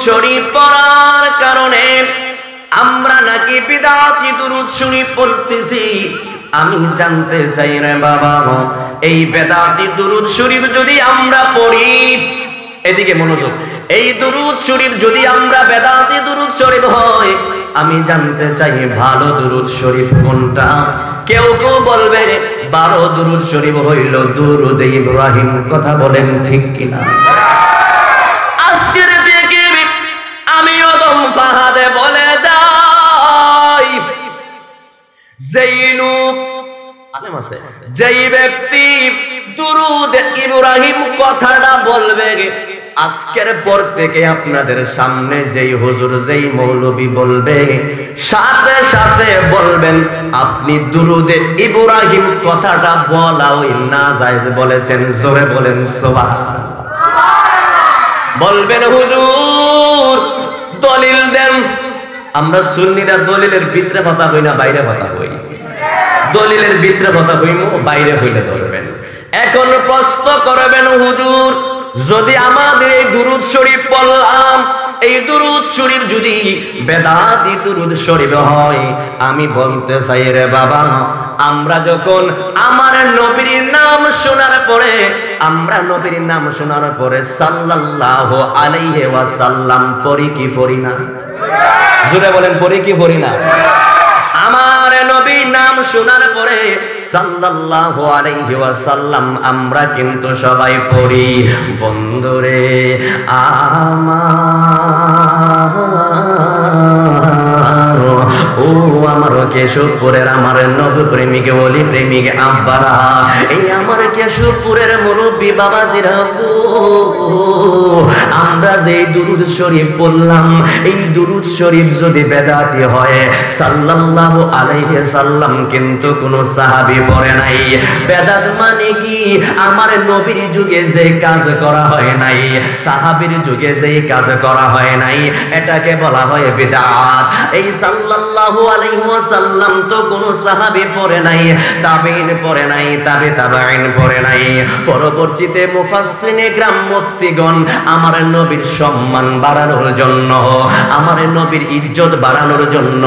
শরীফ পড়ার কারণে আমরা নাকি বিদআতি দুরূদ শরীফ পড়তেছি। আমি জানতে চাই রে বাবা, এই বিদআতি দুরূদ শরীফ যদি আমরা পড়ি, এদিকে মনোযোগ, এই দুরূদ শরীফ যদি আমরা বিদআতি দুরূদ শরীফ হয়, আমি জানতে চাই ভালো দুরূদ শরীফ কোনটা। কেউ কেউ বলবে 12 দুরূদ শরীফ হইল দুরূদে ইব্রাহিম। কথা বলেন ঠিক কিনা? আজকের থেকে আমি ওদম ফাহাদে বলে যাই, যেই লোক যেই ব্যক্তি দুরূদ ইব্রাহিম কথাটা বলবে, আজকের পর থেকে আপনাদের সামনে যেই হুজুর যেই মৌলবী বলবে, সাথে সাথে বলবেন আপনি দুরূদে ইব্রাহিম কথাটা বলা ওই নাজায়েজ বলেছেন। জোরে বলেন সুবহানাল্লাহ। বলবেন হুজুর দলিল দেন। আমরা সুন্নিরা দলিলের ভিতরে কথা হই না বাইরে কথা হই? দলিলের ভিতরে কথা হইমু, বাইরে হইলে ধরবেন। এখন প্রশ্ন করবেন হুজুর, যদি আমাদের এই দুরূদ শরীফ পড়লাম, এই দুরূদ শরীফ যদি বেদাতি দুরূদ শরীফ হয়, আমি বলতে চাই রে বাবা, আমরা যখন আমার নবীর নাম শোনার পরে, আমরা নবীর নাম শোনার পরে সাল্লাল্লাহু আলাইহি ওয়াসাল্লাম পড়ি কি পড়ি না? জোরে বলেন, পড়ি কি পড়ি না? আমার নবীর নাম শোনার পরে সাল্লাল্লাহু আলাইহি ওয়াসাল্লাম আমরা কিন্তু সবাই পড়ি। বন্ধুরে আমার, ও আমার কেশবপুরের আমার নবী প্রেমিক ওলি প্রেমিক আব্বারা, এই আমার কেশবপুরের মুরব্বী বাবাজিরা গো, আমরা যে দুরূদ শরীফ পড়লাম, এই দুরূদ শরীফ যদি বেদাতি হয়, সাল্লাল্লাহু আলাইহি সাল্লাম কিন্তু কোন সাহাবী পড়ে নাই। বেদাত মানে কি? আমার নবীর যুগে যে কাজ করা হয় নাই, সাহাবীর যুগে যে কাজ করা হয় নাই, এটাকে বলা হয় বিদআত। এই সাল্লাল্লাহু আলাইহি ওয়াসাল্লাম তো কোন সাহাবী পড়ে নাই, তাবেঈন পড়ে নাই, তাবেঈন পড়ে নাই। পরবর্তীতে মুফাসসিরিনে কিরাম মুফতিগণ আমার নবীর সম্মান বাড়ানোর জন্য, আমার নবীর ইজ্জত বাড়ানোর জন্য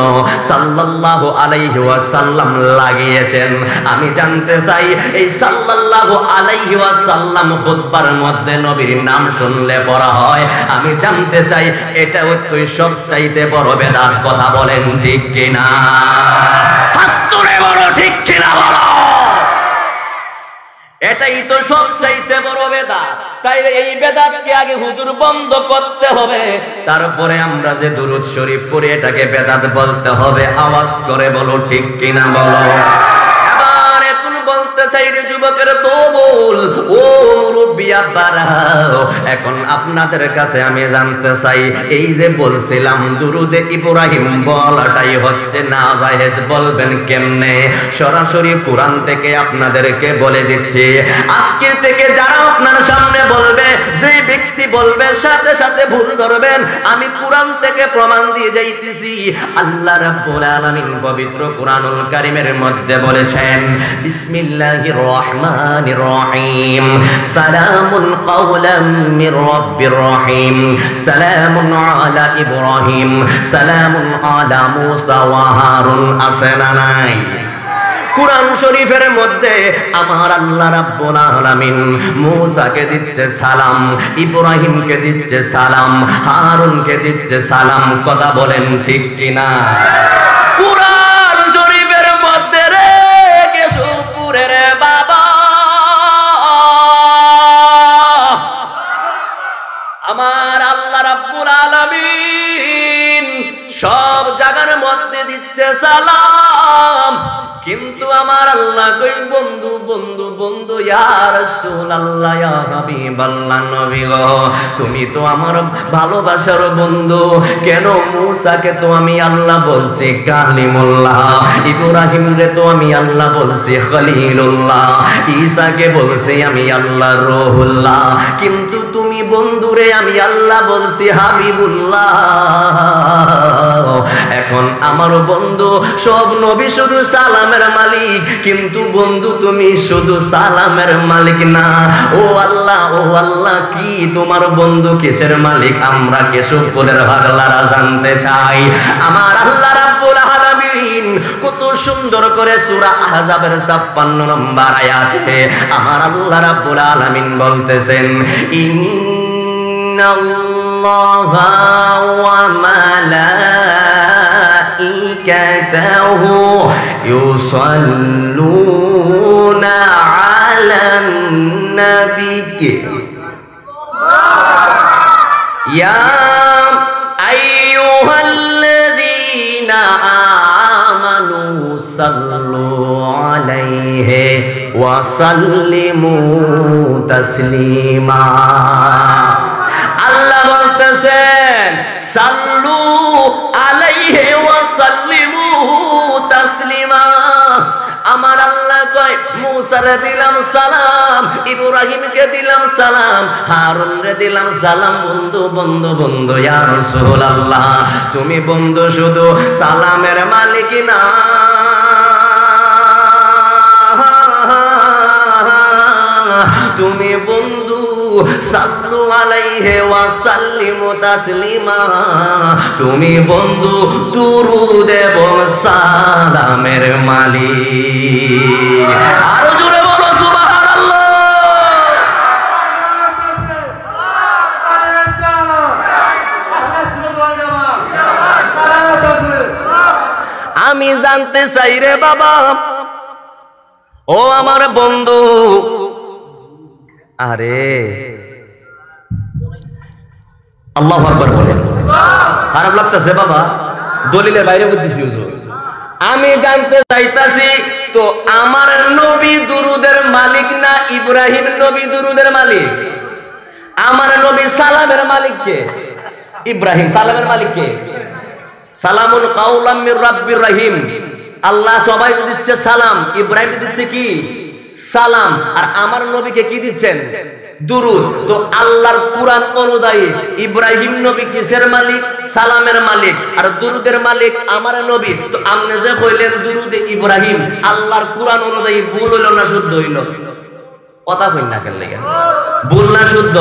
সাল্লাল্লাহু আলাইহি ওয়াসাল্লাম লাগিয়েছেন। আমি জানতে চাই, এই সাল্লাল্লাহু আলাইহি ওয়াসাল্লাম খুতবার মধ্যে নবীর নাম শুনলে পড়া হয়, আমি জানতে চাই এটাও তো সবচাইতে বড় বেদাত। কথা বলেন ঠিক কিনা? হাত তুলে বলো ঠিক কিনা বলো। এটাই তো সবচাইতে বড় বেদাত। তাই এই বেদাতকে আগে হুজুর বন্ধ করতে হবে, তারপরে আমরা যে দুরূদ শরীফ পড়ি এটাকে বেদাত বলতে হবে। আওয়াজ করে বলো ঠিক কিনা বলো। এবার এখন বলতে চাই রে যুবকের দোবল, ও মুরব্বি আব্বারা, এখন আপনাদের কাছে আমি জানতে চাই, এই যে বলছিলাম দুরূদে ইব্রাহিম বলাটাই হচ্ছে নাজায়েজ, বলবেন কেমনে? সরাসরি কোরআন থেকে আপনাদেরকে বলে দিচ্ছি। আজকে থেকে যারা আপনার সামনে বলবে, যে ব্যক্তি বলবে, সাথে সাথে ভুল ধরবেন। আমি কোরআন থেকে প্রমাণ দিয়ে যাইতেছি। আল্লাহ রাব্বুল আলামিন পবিত্র কোরআনুল কারীমের মধ্যে বলেছেন, বিসমিল্লাহির রহমানির রহিম, সালামুন কাওলাম মির রাব্বির রহিম, সালামুন আলা ইব্রাহিম, সালামুন আলা মূসা ওয়া হারুন। আছে না নাই? কুরআন শরীফের মধ্যে আমার আল্লাহ রাব্বুল আলামিন মূসাকে দিচ্ছে সালাম, ইব্রাহিমকে দিচ্ছে সালাম, হারুনকে দিচ্ছে সালাম। কথা বলেন ঠিক কিনা? কুরআন শরীফের মধ্যে রে কেশবপুরের বাবা, আমার আল্লাহ রাব্বুল আলামিন সব জায়গার মধ্যে দিচ্ছে সালাম, কিন্তু আমার আল্লাহ কই বন্ধু বন্ধু বন্ধু, ইয়া রাসূলুল্লাহ, ইয়া হাবিবাল্লাহ, নবী গো, তুমি তো আমার ভালোবাসার বন্ধু, কেন মূসাকে তো আমি আল্লাহ বলছি কালিমুল্লাহ, ইব্রাহিম রে তো আমি আল্লাহ বলছি খলিলুল্লাহ, ঈসাকে বলছি আমি আল্লাহ রূহুল্লাহ, কিন্তু তুমি তুমি বন্ধুরে আমি আল্লাহ বলছি হাবিবুল্লাহ। এখন আমার বন্ধু সব নবী শুধু সালামের মালিক, কিন্তু বন্ধু তুমি শুধু সালামের মালিক না। ও আল্লাহ কি তোমার বন্ধু কিসের মালিক? আমরা কেশবপুরের পাগলারা জানতে চাই। আমার আল্লাহ রাব্বুল আলামিন কত সুন্দর করে সূরা আহজাবের 56 নম্বর আয়াতে আমার আল্লাহ রাব্বুল আলামিন বলতেছেন, ইন্নাল্লাহা ওয়া মালাইকাতাহু ইউসাল্লুনা আলান নাবী ইয়া আইয়ুহাল্লাযীনা আমানু সাল্লু আলাইহি ওয়া সাল্লিমু তাসলিমা। আল্লাহ বলতেছেন সাল্লু আলাইহি ওয়া সাল্লিমু তাসলিমা। আমার আল্লাহ কয় মুসারে দিলাম সালাম, ইব্রাহিমকে দিলাম সালাম, হারুনরে দিলাম সালাম। বন্ধু বন্ধু বন্ধু ইয়া রাসূলুল্লাহ, তুমি বন্ধু শুধু সালামের মালিক না, তুমি বন্ধু সাল্লু আলাইহি ওয়া সাল্লিমু তাসলিমা, তুমি বন্ধু দুরূদ এবং সালামের মালিক। আরো জোরে বলো সুবহানাল্লাহ। আমি জানতে চাই রে বাবা, ও আমার বন্ধু, আরে আল্লাহু আকবার বলেন। খারাপ লাগতেছে বাবা? দলিলের বাইরে বুঝতেছি হুজুর। আমি জানতে চাইতাছি তো আমার নবী দুরুদের মালিক না ইব্রাহিম নবী দুরুদের মালিক? আমার নবী সালামের মালিক কে? ইব্রাহিম। সালামের মালিক কে? সালামুন কাওলাম মির রাব্বির রহিম। আল্লাহ সবাই দিচ্ছে সালাম, ইব্রাহিম দিচ্ছে কি? সালাম। আর আমার নবীকে কি দিচ্ছেন? দুরুদ। তো আল্লাহর কুরআন অনুযায়ী ইব্রাহিম নবী কিসের মালিক? সালামের মালিক। আর দুরুদের মালিক আমার নবী। তো আপনি যে কইলেন দুরুদে ইব্রাহিম, আল্লাহর কুরআন অনুযায়ী ভুল হইল না শুদ্ধ হইল? কথা কই না কেন লাগা? ভুল না শুদ্ধ?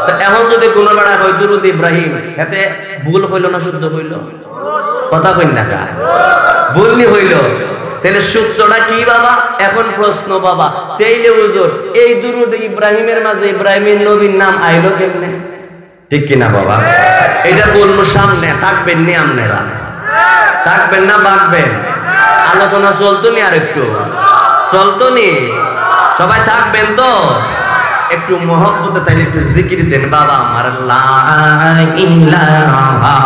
তো এখন যদি কোন লড়াই হয় দুরুদ ইব্রাহিম, এতে ভুল হইল না শুদ্ধ হইল? কথা কই না কা? ভুলই হইল। তাহলে সূত্রটা কি বাবা? এখন প্রশ্ন বাবা, তাইলে হুজুর এই দুরুদ ইব্রাহিমের মাঝে ইব্রাহিমের নবীর নাম আইলো কেমনে? ঠিক কি না বাবা? এটা বলবো সামনে, থাকবেন নি আপনারা? থাকবেন না বাড়বেন? আলোচনা চলতো নি? আর একটু চলতো নি? সবাই থাকবেন তো? একটু মহব্বতে তাইলে একটু জিকির দেন বাবা আমার। লা ইলাহা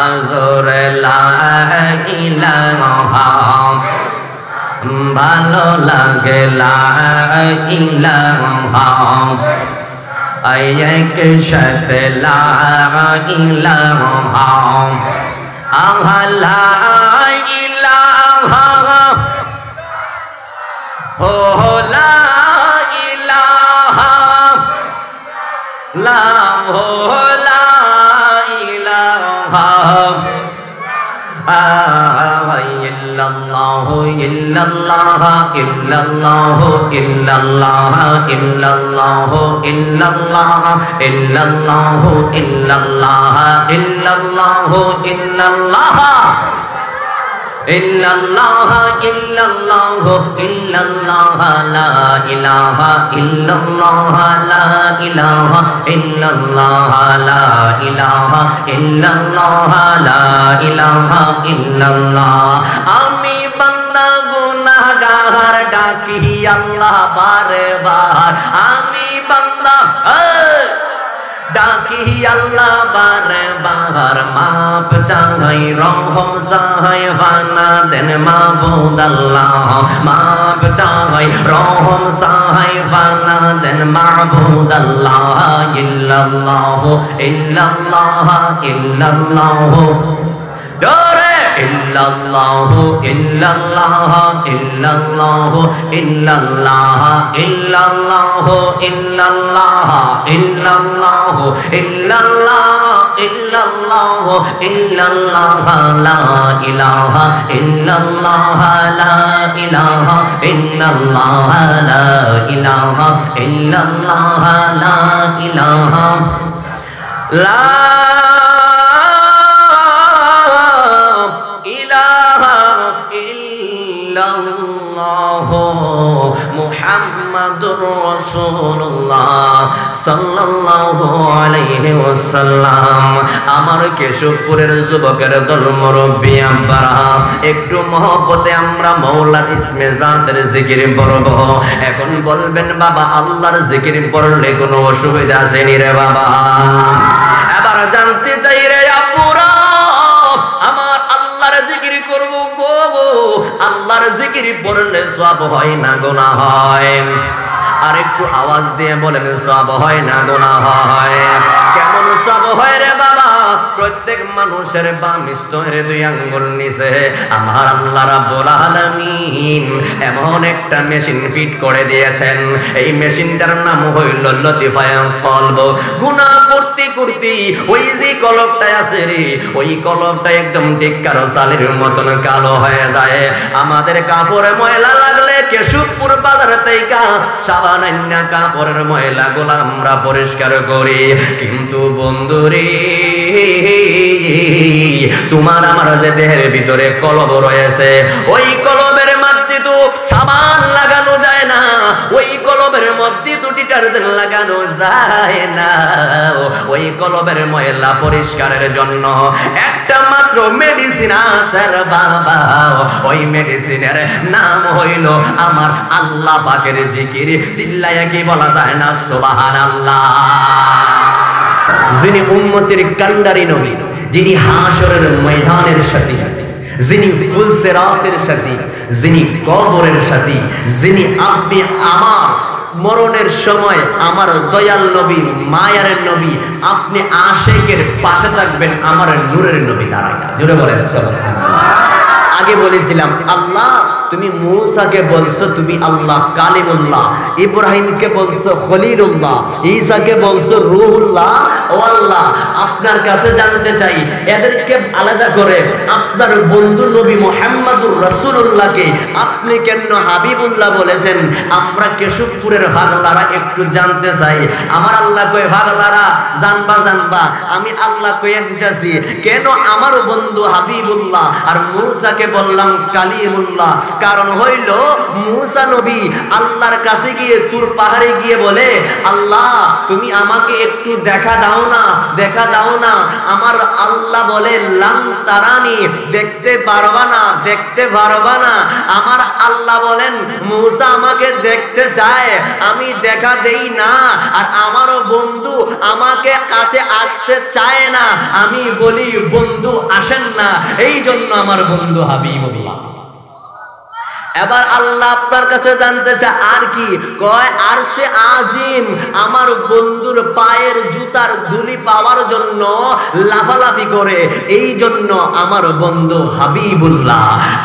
আজরে লা ইলাহা, ভালো লাগে লা ইলাহা, এক সাথে লা ইলাহা, আহা লা ইলাহা, হো লা ইলাহা, লা হো লা ইলাহা ইল্লাল্লাহ ইল্লাল্লাহ ইল্লাল্লাহ ইল্লাল্লাহ ইল্লাল্লাহ ইল্লাল্লাহ ইল্লাল্লাহ ইল্লাল্লাহ ইল্লাল্লাহ ইল্লাল্লাহ ইল্লাল্লাহ ইল্লাল্লাহ ইল্লাল্লাহ লা ইলাহা ইল্লাল্লাহ লা ইলাহা ইল্লাল্লাহ লা ইলাহা ইল্লাল্লাহ লা ইলাহা ইল্লাল্লাহ। আমি বান্দা গুনাহগার ডাকি আল্লাহ বারে বার, আমি বান্দা ডাকি আল্লাহ বারে বার, মাপ চাই রহম চাই ফানা দেন মাবুদ আল্লাহ, মাপ চাই রহম চাই ফানা দেন মাবুদ আল্লাহ। ইল্লাল্লাহ ইল্লাল্লাহ ইল্লাল্লাহ, জোরে ইল্লাল্লাহু ইল্লাল্লাহ ইল্লাল্লাহু ইল্লাল্লাহ ইল্লাল্লাহু ইল্লাল্লাহ ইল্লাল্লাহু ইল্লাল্লাহ ইল্লাল্লাহু ইল্লাল্লাহ লা ইলাহা ইল্লাল্লাহ লা ইলাহা ইল্লাল্লাহ লা ইলাহা ইল্লাল্লাহ লা ইলাহা লা মুহাম্মাদুর রাসূলুল্লাহ সাল্লাল্লাহু আলাইহি ওয়াসাল্লাম। আমার কেশবপুরের যুবকের দল মুরব্বি আব্বারা, একটু মহব্বতে আমরা মাওলার ইসমে জাতের জিকির পড়ব। এখন বলবেন বাবা আল্লাহর জিকির পড়লে কোনো অসুবিধা আছে নি রে বাবা? এবার জানতে চাই রে আপুরা, আমার আল্লাহর জিকির করব গো, আল্লাহর জিকির পড়লে সওয়াব হয় না গুনাহ হয়? আর একটু আওয়াজ দিয়ে বলেন সওয়াব হয় না গুনাহ হয়? কেমন সওয়াব হয় রে বাবা? প্রত্যেক মানুষের বাম স্তনের 2 আঙ্গুল নিচে আমার আল্লাহ রাব্বুল আলামিন এমন একটা মেশিন ফিট করে দিয়েছেন। এই মেশিনটার নাম হইল লতিফায়ে কলব। গুনাহ করতে করতে ওই যে কলবটা আছে রে, ওই কলবটা একদম টিক্কার চালের মতন কালো হয়ে যায়। আমাদের কাপড়ে ময়লা লাগলে কেশবপুর বাজার থেকে সাবান আইনা কাপড়ের ময়লাগুলো আমরা পরিষ্কার করি। কিন্তু বন্ধুরে, তোমার আমার যে দেহের ভিতরে কলব রয়েছে, ওই কলবের মধ্যে তো সাবান লাগানো যায় না, ওই কলবের মধ্যে তো ডিটারজেন্ট লাগানো যায় না। ওই কলবের ময়লা পরিষ্কারের জন্য একটা মাত্র মেডিসিন আছে বাবা, ওই মেডিসিনের নাম হইল আমার আল্লাহ পাকের জিকির। চিল্লায়া কি বলা যায় না সুবহানাল্লাহ? যিনি উম্মতের কান্ডারি নবী, যিনি হাশরের ময়দানের সাথী, যিনি ফুলসিরাতের সাথী, যিনি কবরের সাথী, যিনি আপনি আমার মরণের সময় আমার দয়াল নবী, মায়ার নবী, আপনি আশেকের পাশে থাকবেন আমার নূরের নবী দাঁড়াইয়া। জোরে বলেন সুবহানাল্লাহ। আগে বলেছিলাম আল্লাহ তুমি মূসাকে বলছো তুমি আল্লাহ কালিমুল্লাহ, ইব্রাহিমকে বলছো খলিলুল্লাহ, ঈসাকে বলছো রূহুল্লাহ। ও আল্লাহ, আপনার কাছে জানতে চাই এদেরকে আলাদা করে আপনার বন্ধু নবী মুহাম্মদুর রাসূলুল্লাহকে আপনি কেন হাবিবুল্লাহ বলেছেন? আমরা কেশবপুরের ভাগলারা একটু জানতে চাই। আমার আল্লাহ কই ভাগলারা জানবা জানবা, আমি আল্লাহ কইয়া দিতেছি কেন আমার বন্ধু হাবিবুল্লাহ আর মূসাকে বললাম কালিমুল্লাহ। কারণ হইল মূসা নবী আল্লাহর কাছে গিয়ে তুর পাহাড়ে গিয়ে বলে আল্লাহ তুমি আমাকে একটু দেখা দাও না, দেখা দাও না। আমার আল্লাহ বলে লান তারানি, দেখতে পারবা না, দেখতে পারবা না। আমার আল্লাহ বলেন মূসা আমাকে দেখতে চায়, আমি দেখা দেই না। আর আমারও বন্ধু আমাকে কাছে আসতে চায় না, আমি বলি বন্ধু আসেন না, এই জন্য আমার বন্ধু হাবিবুল্লাহ। এবার আল্লাহ আপনার কাছে জানতে চায় আর কি কয়, আরশে আজিম আমার বন্ধুর পায়ের জুতার ধুলি পাওয়ার জন্য লাফালাফি করে, এই জন্য আমার বন্ধু হাবিবুল্লাহ।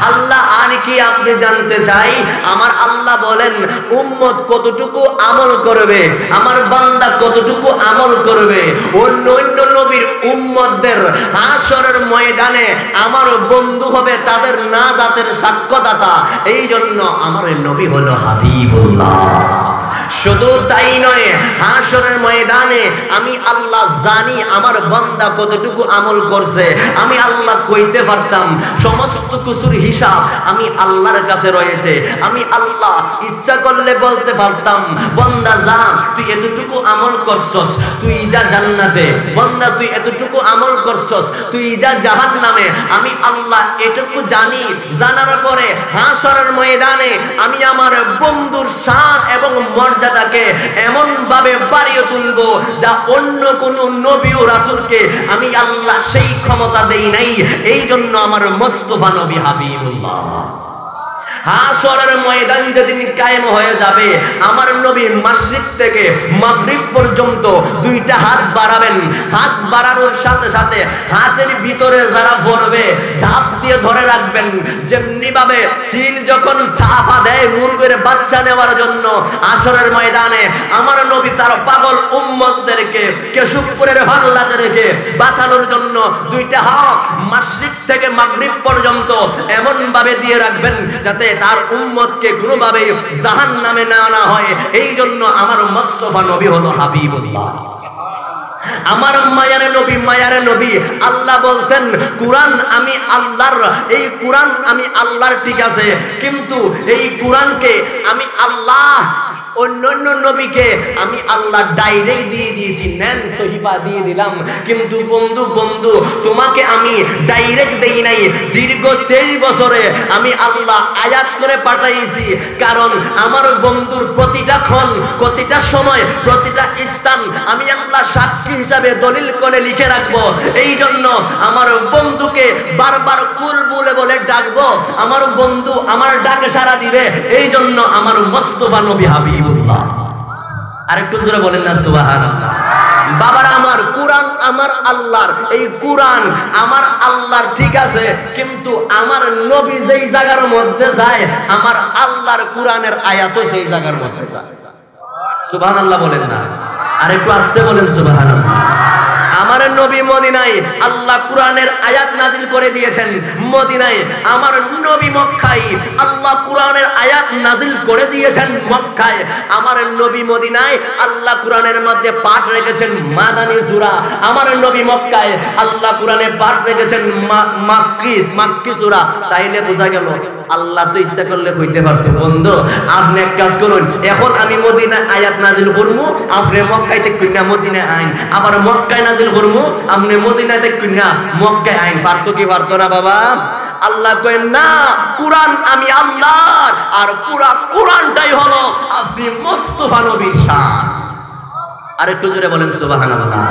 আল্লাহ আর কি আপনি জানতে চাই? আমার আল্লাহ বলেন উম্মত কতটুকু আমল করবে, আমার বান্দা কতটুকু আমল করবে, অন্য অন্য নবীর উম্মতদের হাশরের ময়দানে আমার বন্ধু হবে তাদের নাজাতের সাক্ষ্যদাতা। এই জন্য আমার নবী হলো হাবিবুল্লাহ। শুধু তাই নয়, হাশরের ময়দানে আমি আল্লাহ জানি আমার বান্দা কতটুকু আমল করছে। আমি আল্লাহ কইতে পারতাম সমস্ত কিছুর হিসাব আমি আল্লাহর কাছে রয়েছে। আমি আল্লাহ ইচ্ছা করলে বলতে পারতাম বান্দা যা তুই এতটুকু আমল করছস তুই যা জান্নাতে, বান্দা তুই এতটুকু আমল করছস তুই যা জাহান্নামে। আমি আল্লাহ এটুকু জানি, জানার পরে হাশরের ময়দানে আমি আমার বন্ধুর শান এবং মর্যাদাকে এমন ভাবে বাড়িয়ে তুলবো যা অন্য কোন নবী ও রাসূলকে আমি আল্লাহ সেই ক্ষমতা দেই নাই। এই জন্য আমার মুস্তাফা নবী হাবিবুল্লাহ। হাশরের ময়দান যেদিন কায়েম হয়ে যাবে, আমার নবী মাশরিক থেকে মাগরিব পর্যন্ত দুইটা হাত বাড়াবেন। হাত বাড়ানোর সাথে সাথে হাতের ভিতরে যারা পড়বে ঝাঁপ দিয়ে ধরে রাখবেন। যেমনি ভাবে চিল যখন চাপা দেয় মুরগির বাচ্চা নেওয়ার জন্য, হাশরের ময়দানে আমার নবী তার পাগল উম্মতদেরকে, কেশবপুরের ভাল্লাদেরকে বাঁচানোর জন্য দুইটা হাত মাশরিক থেকে মাগরিব পর্যন্ত এমন ভাবে দিয়ে রাখবেন যাতে তার উম্মতকে কোনোভাবে জাহান্নামে না আনা হয়। এই জন্য আমার মুস্তাফা নবী হলো হাবিবুল্লাহ, আমার মায়ার নবী, মায়ার নবী। আল্লাহ বলছেন কুরআন আমি আল্লাহর, এই কুরআন আমি আল্লাহর, ঠিক আছে, কিন্তু এই কুরআনকে আমি আল্লাহ অন্যান্য নবীকে আমি আল্লাহ ডাইরেক্ট দিয়ে দিয়েছি, নেন সহিফা দিয়ে দিলাম। কিন্তু বন্ধু বন্ধু তোমাকে আমি ডাইরেক্ট দেই নাই, দীর্ঘ 23 বছরে আমি আল্লাহ আয়াত করে পাঠাইছি। কারণ আমার বন্ধুর প্রতিটা ক্ষণ, প্রতিটা সময়, প্রতিটা স্থান আমি আল্লাহ সাক্ষী হিসাবে দলিল করে লিখে রাখবো। এই জন্য আমার বন্ধুকে বারবার কুল বলে বলে ডাকবো, আমার বন্ধু আমার ডাকে সাড়া দিবে। এই জন্য আমার মুস্তাফা নবী হাবিবুল্লাহ। আরেকটু জোরে বলেন না সুবহানাল্লাহ। বাবারা আমার, কুরআন আমার আল্লাহর, এই কুরআন আমার আল্লাহর, ঠিক আছে, কিন্তু আমার নবী যেই জায়গার মধ্যে যায় আমার আল্লাহর কুরআনের আয়াতও সেই জায়গার মধ্যে যায়। সুবহানাল্লাহ বলেন না, আরেকটু আস্তে বলেন সুবহানাল্লাহ। আমার নবী মদিনায় আল্লাহ কুরআনের আয়াত নাজিল করে দিয়েছেন, মদিনায় আমার নবী মক্কায় আল্লাহ কুরআনের আয়াত নাজিল করে দিয়েছেন, মক্কায় আমার নবী মদিনায় আল্লাহ কুরআনের মধ্যে পাঠ রেখেছেন মাদানী সূরা, আমার নবী মক্কায় আল্লাহ কুরআনে পাঠ রেখেছেন মাক্কি সূরা। তাইলে বোঝা গেল আল্লাহ তো ইচ্ছা করলে হইতে পারতো। বন্ধু আপনি এক কাজ করুন, এখন আমি মদিনায় আয়াত নাজিল করবো, আপনি মক্কাইতে কইনা মদিনায় আইন, আবার মক্কায় নাজিল করবো, আপনি মদিনাতে কইনা মক্কায় আইন। পারতো কি পারতো না বাবা? আল্লাহ কয় না, কুরআন আমি আল্লাহর, আর পুরা কুরআনটাই হলো আপনি মুস্তাফা নবীর শান। আরেকটু জোরে বলেন সুবহানাল্লাহ।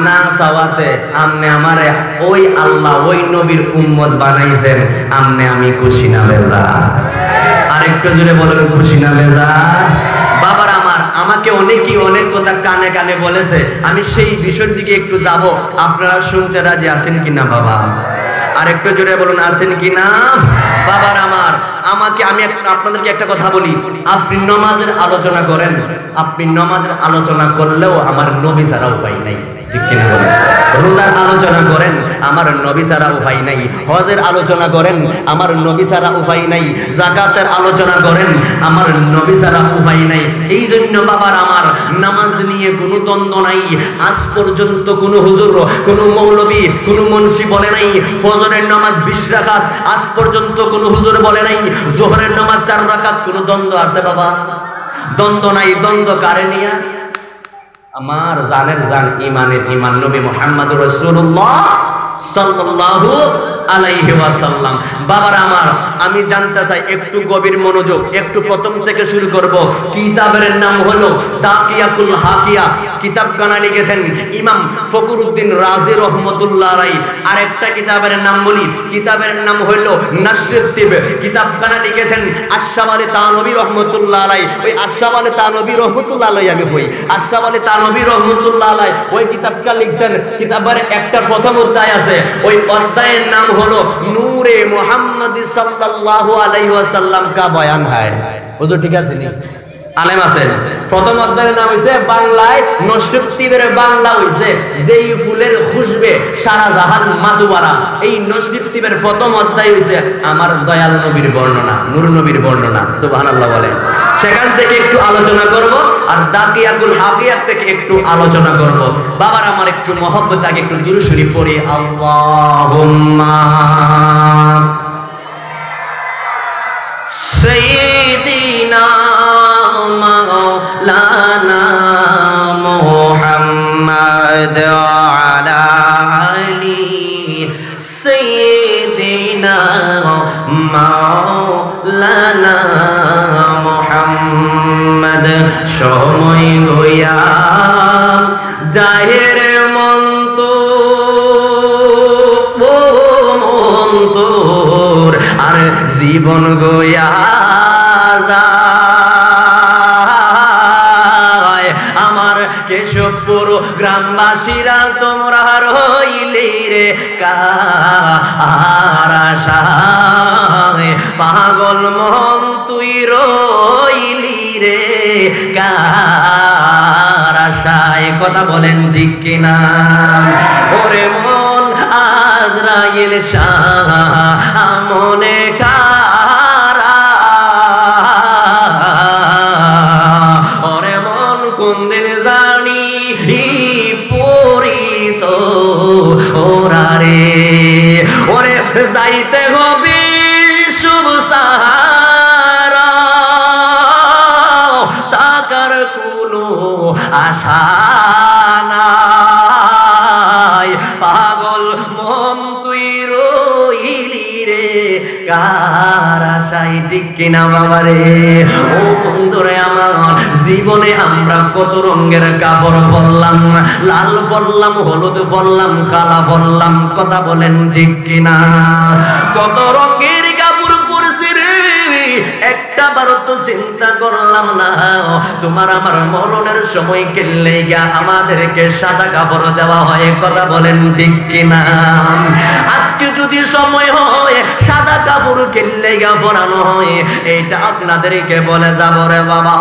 না চাওয়াতে আমনে আমারে ওই আল্লাহ ওই নবীর উম্মত বানাইছেন, আমনে আমি খুশি না বেজা? আরেকটু জোরে বলেন খুশি না বেজা? বাবার আমার, আমাকে অনেকেই অনেক কথা কানে কানে বলেছে, আমি সেই বিষয়ের দিকে একটু যাব। আপনারা শুনতে রাজি আছেন কিনা বাবা? আরেকটু জোরে বলুন আছেন কিনা? বাবার আমার, আমাকে আমি আপনাদেরকে একটা কথা বলি, আপনি নামাজের আলোচনা করেন, আপনি নামাজের আলোচনা করলেও আমার নবী ছাড়া উপায় নাই, ঠিক কিনা বলেন? রোজার আলোচনা করেন, আমার নবী ছাড়া উপায় নাই। হজের আলোচনা করেন, আমার নবী ছাড়া উপায় নাই। যাকাতের আলোচনা করেন, আমার নবী ছাড়া উপায় নাই। এই জন্য বাবার আমার, নামাজ নিয়ে কোনো দ্বন্দ্ব নাই। আজ পর্যন্ত কোনো হুজুর, কোনো মৌলবী, কোনো মুন্সি বলে নাই ফজরের নামাজ 20 রাকাত, আজ পর্যন্ত কোনো হুজুর বলে নাই জোহরের নামাজ 4 রাকাত। কোনো দ্বন্দ্ব আছে বাবা? দ্বন্দ্ব নাই। দ্বন্দ্ব কারে নিয়া? আমার জানের জান, ইমানের ইমান, নবী মুহাম্মদুর রাসূলুল্লাহ সাল্লাল্লাহু আলাইহি ওয়াসাল্লাম। বাবার আমার, আমি জানতে চাই, একটু গভীর মনোযোগ, একটু প্রথম থেকে শুরু করব। কিতাবের নাম হলো তাকিয়াতুল হাকিয়া, কিতাবখানা লিখেছেন ইমাম ফখরুদ্দিন রাজি রহমতুল্লাহ আলাইহি। আরেকটা কিতাবের নাম বলি, কিতাবের নাম হলো নাসরুদ্দিন, কিতাবখানা লিখেছেন আশরাফ আলী তানভী রহমতুল্লাহ আলাইহি। ওই আশরাফ আলী তানভী রহমতুল্লাহ আলাইহি আমি কই, আশরাফ আলী তানভী রহমতুল্লাহ আলাইহি ওই কিতাবটা লিখছেন। কিতাবের একটা প্রথম অধ্যায় আছে, ওই অধ্যায়ের নাম হলো নূরে মুহাম্মদ সাল্লাল্লাহু আলাইহি ওয়াসাল্লাম কা বয়ান হয়। হুজুর ঠিক আছে নি? আলেম আছেন। প্রথম অধ্যায়ের নাম হইছে বাংলায় নসিবতিবের বাংলা হইছে যেই ফুলের খুশবে সারা জাহান মাধুবারা। এই নসিবতিবের প্রথম অধ্যায় হইছে আমার দয়াল নবীর বর্ণনা, নূর নবীর বর্ণনা। সুবহানাল্লাহ বলেন। সেখান থেকে একটু আলোচনা করব, আর দাকিয়াতুল হাকিয়াত থেকে একটু আলোচনা করব। বাবার আমার, একটু মহব্বত আগে একটু দুরূদ শরীফ পড়ি। আল্লাহুম্মা সাইয়্যিদিনা মাওলানা মুহাম্মদ আলা আলি সাইয়্যিদিনা মাওলানা মুহাম্মদ। সময় গয়া জাহের মন্তর আর জীবন গয়া যায়। আমার কেশবপুর গ্রামবাসীরা তোমরা রইলে রে কার আশায়, পাগল মন তুই রইলি রে কার আশায়। কথা বলেন ঠিক কিনা? ওরে মন আজরাইল শাহ মনে কারা, ওরে মন কোন দিন জানি পরিত ওরা রে। ওরে যাইতে হবে শুভ সাহারা, তাকার কোনো আশা নাই, পাগল মন তুই রইলি রে কার আশায়। ঠিক কিনা বাবা রে? ও বন্ধুরে আমার, জীবনে আমরা কত রঙের কাপড় পরলাম, লাল পরলাম, হলুদ পরলাম, কালা পরলাম। কথা বলেন ঠিক কিনা? কত রঙের কাপড় পরছি রে, একটা বার তো চিন্তা করলাম না তোমার আমার মরণের সময় কেল্লে গা আমাদেরকে সাদা কাপড় দেওয়া হয়। কথা বলেন ঠিক কিনা? আজকে যদি সময় হয় সাদা কাপড় কেল্লে গা পরানো হয়, এইটা আপনাদেরকে বলে যাব রে বাবা।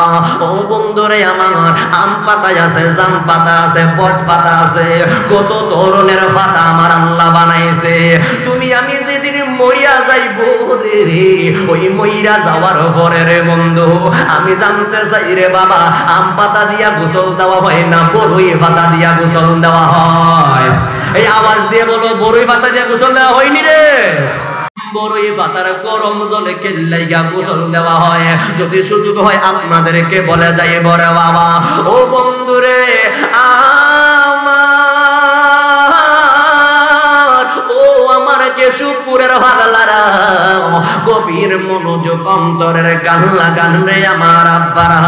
ও বন্ধুরে আমার, আম পাতা আছে, জাম পাতা আছে, বট পাতা আছে, কত ধরনের পাতা আমার আল্লাহ বানাইছে। তুমি আমি যেদিন মরিয়া যাইব রে, ওই মইরা যাওয়ার পরে রে বন্ধু আমি জানতে চাই রে বাবা, আম পাতা দিয়া গোসল দেওয়া হয় না বড়ই পাতা দিয়া গোসল দেওয়া হয়? এই আওয়াজ দিয়ে বলো, বড়ই পাতা দিয়া গোসল দেওয়া হয়নি রে? বড়ই পাতার গরম জলে কেল্লাইগা গোসল দেওয়া হয়। যদি সুযোগ হয় আপনাদেরকে বলে যাই বরে বাবা। ও বন্ধুরে আমার, ও আমার কেশবপুরের ভাগলারা, গভীর মনোযোগ অন্তরের গান লাগান রে আমার আব্বারা।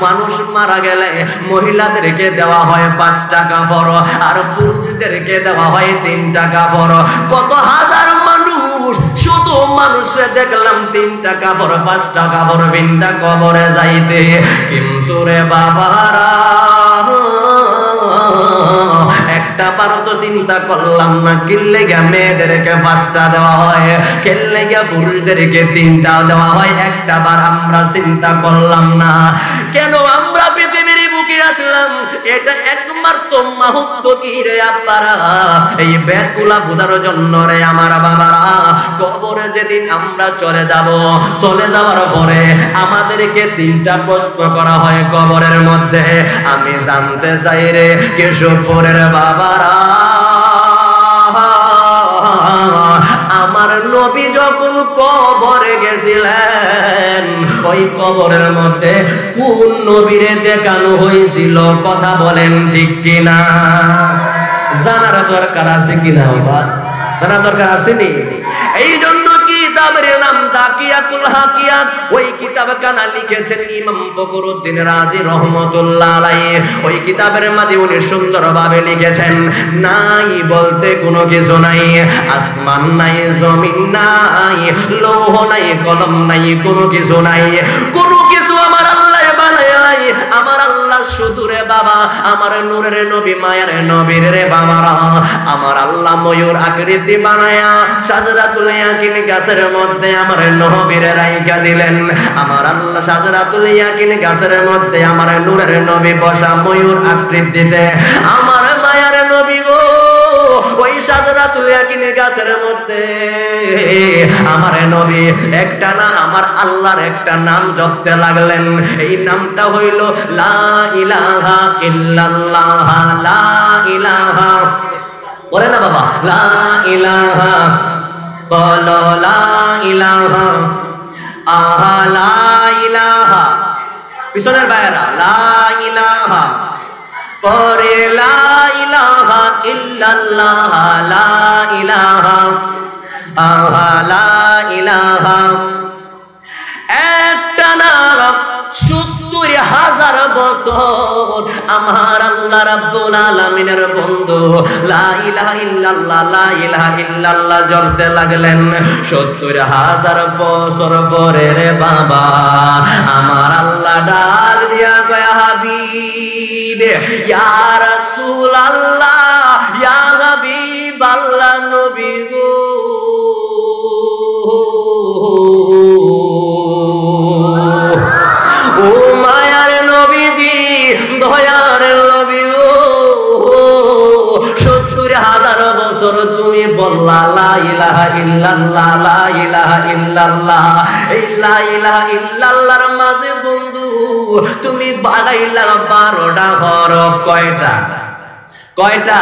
মানুষ মারা গেলে মহিলাদেরকে দেওয়া হয় 5 টাকা কাপড়, আর পুরুষদেরকে দেওয়া হয় 3 টাকা কাপড়। কত হাজার মানুষ, শুধু মানুষে দেখলাম 3 টাকা কাপড় 5 টাকা কাপড় বিন্দা কবরে যাইতে। কিন্তু রে বাবারা একটা বার তো চিন্তা করলাম না, কিল্লে গা মেয়েদেরকে 5টা দেওয়া হয়, কিল্লে গা পুরুষদেরকে 3টা দেওয়া হয়। একটা বার আমরা চিন্তা করলাম না, কেন আমরা পৃথিবীর বুকে আসলাম? এটা একমাত্র মাহাত্ম কি রে আব্বারা? এই ব্যাগগুলা বোঝার জন্য রে আমার বাবারা। কবরে যেদিন আমরা চলে যাব, চলে যাওয়ার পরে আমাদেরকে 3টা প্রশ্ন করা হয় কবরের মধ্যে। আমি জানতে চাই রে কেশবপুরের বাবারা, আমার নবী যখন কবরে গেছিলেন, ওই কবরের মধ্যে কোন নবীরে দেখানো হয়েছিল? কথা বলেন ঠিক কিনা? জানার দরকার আছে কিনা বাবা? জানার দরকার আসেনি? এই জন্য কিতাবের নাম তাকিয়াতুল হাকিয়াত। ওই কিতাব কানা লিখেছেন ইমাম ফখরুদ্দিন রাজি রহমাতুল্লাহ আলাইহি। ওই কিতাবের মধ্যে উনি সুন্দরভাবে লিখেছেন, নাই বলতে কোনো কিছু নাই, আসমান নাই, জমিন নাই, লৌহ নাই, কলম নাই, কোনো কিছু নাই। কোনো কিছু আমার আল্লাহ বানায় নাই। আমার আল্লাহ শুধু রে বাবা, আমার নূরের নবী মায়ের নবীর রে বাবারা, আমার আল্লাহ ময়ূর আকৃতি বানায়া শাজরাতুল ইয়াকিন গাছের মধ্যে আমার নবীর রাইখা দিলেন। আমার আল্লাহ শাজরাতুল ইয়াকিন গাছের মধ্যে আমার নূরের নবী বসা ময়ূর আকৃতিতে। আমার মায়ের নবী গো, ওই শাজরাতুল ইয়াকিন গাছের মধ্যে আমার নবী একটা না আমার আল্লাহর একটা নাম জপতে লাগলেন। এই নামটা হইল লা ইলাহা ইল্লাল্লাহ। লা ইলাহা, বলে না বাবা, লা ইলাহা, বলো লা ইলাহা, আহা লা ইলাহা, পিছনের বাইরা লা ইলাহা, পরে লা ইলাহা ইল্লাল্লাহ, লা ইলাহা, আহা লা ইলাহা। একটা নাম 70,000 বছর আমার আল্লাহ রাব্বুল আলামিনের বন্ধু লা ইলাহা ইল্লাল্লাহ লা ইলাহা ইল্লাল্লাহ জপতে লাগলেন। 70,000 বছর পরে রে বাবা আমার আল্লাহ ডাক দিয়া কয় হাবিব ইয়া রাসূলুল্লাহ ইয়া হাবিব আল্লাহ নবী গো ও মায়ার নবীজি দয়ার নবী ও 70,000 বছর তুমি বললা লা ইলাহা ইল্লাল্লাহ লা ইলাহা ইল্লাল্লাহ এই লা ইলাহা ইল্লাল্লাহর মাঝে বন্ধু তুমি বানাইলা 12টা হরফ। কয়টা কয়টা?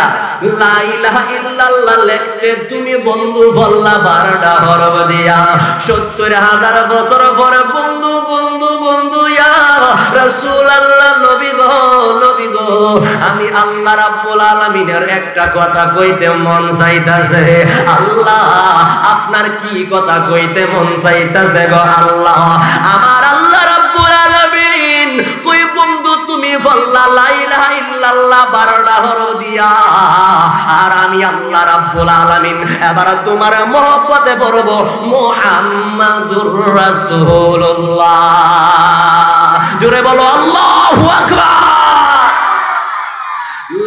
লা ইলাহা ইল্লাল্লাহ লিখতে তুমি বন্ধু বললা 12টা হরফ দিয়া। 70,000 বছর পরে বন্ধু বন্ধু বন্ধু ইয়া রাসূলুল্লাহ নবী গো আমি আল্লাহ রাব্বুল আলামিনের একটা কথা কইতে মন চাইতাছে। আল্লাহ আপনার কি কথা কইতে মন চাইতাছে গো আল্লাহ? আমার আল্লাহ রাব্বুল আলামিন কই বন্ধু তুমি বললা লা ইলাহা ইল্লাল্লাহ 12টা হরফ দিয়া আর আমি আল্লাহ রাব্বুল আলামিন এবার তোমার মহব্বতে পড়ব মুহাম্মাদুর রাসূলুল্লাহ। জোরে বলো আল্লাহু আকবার।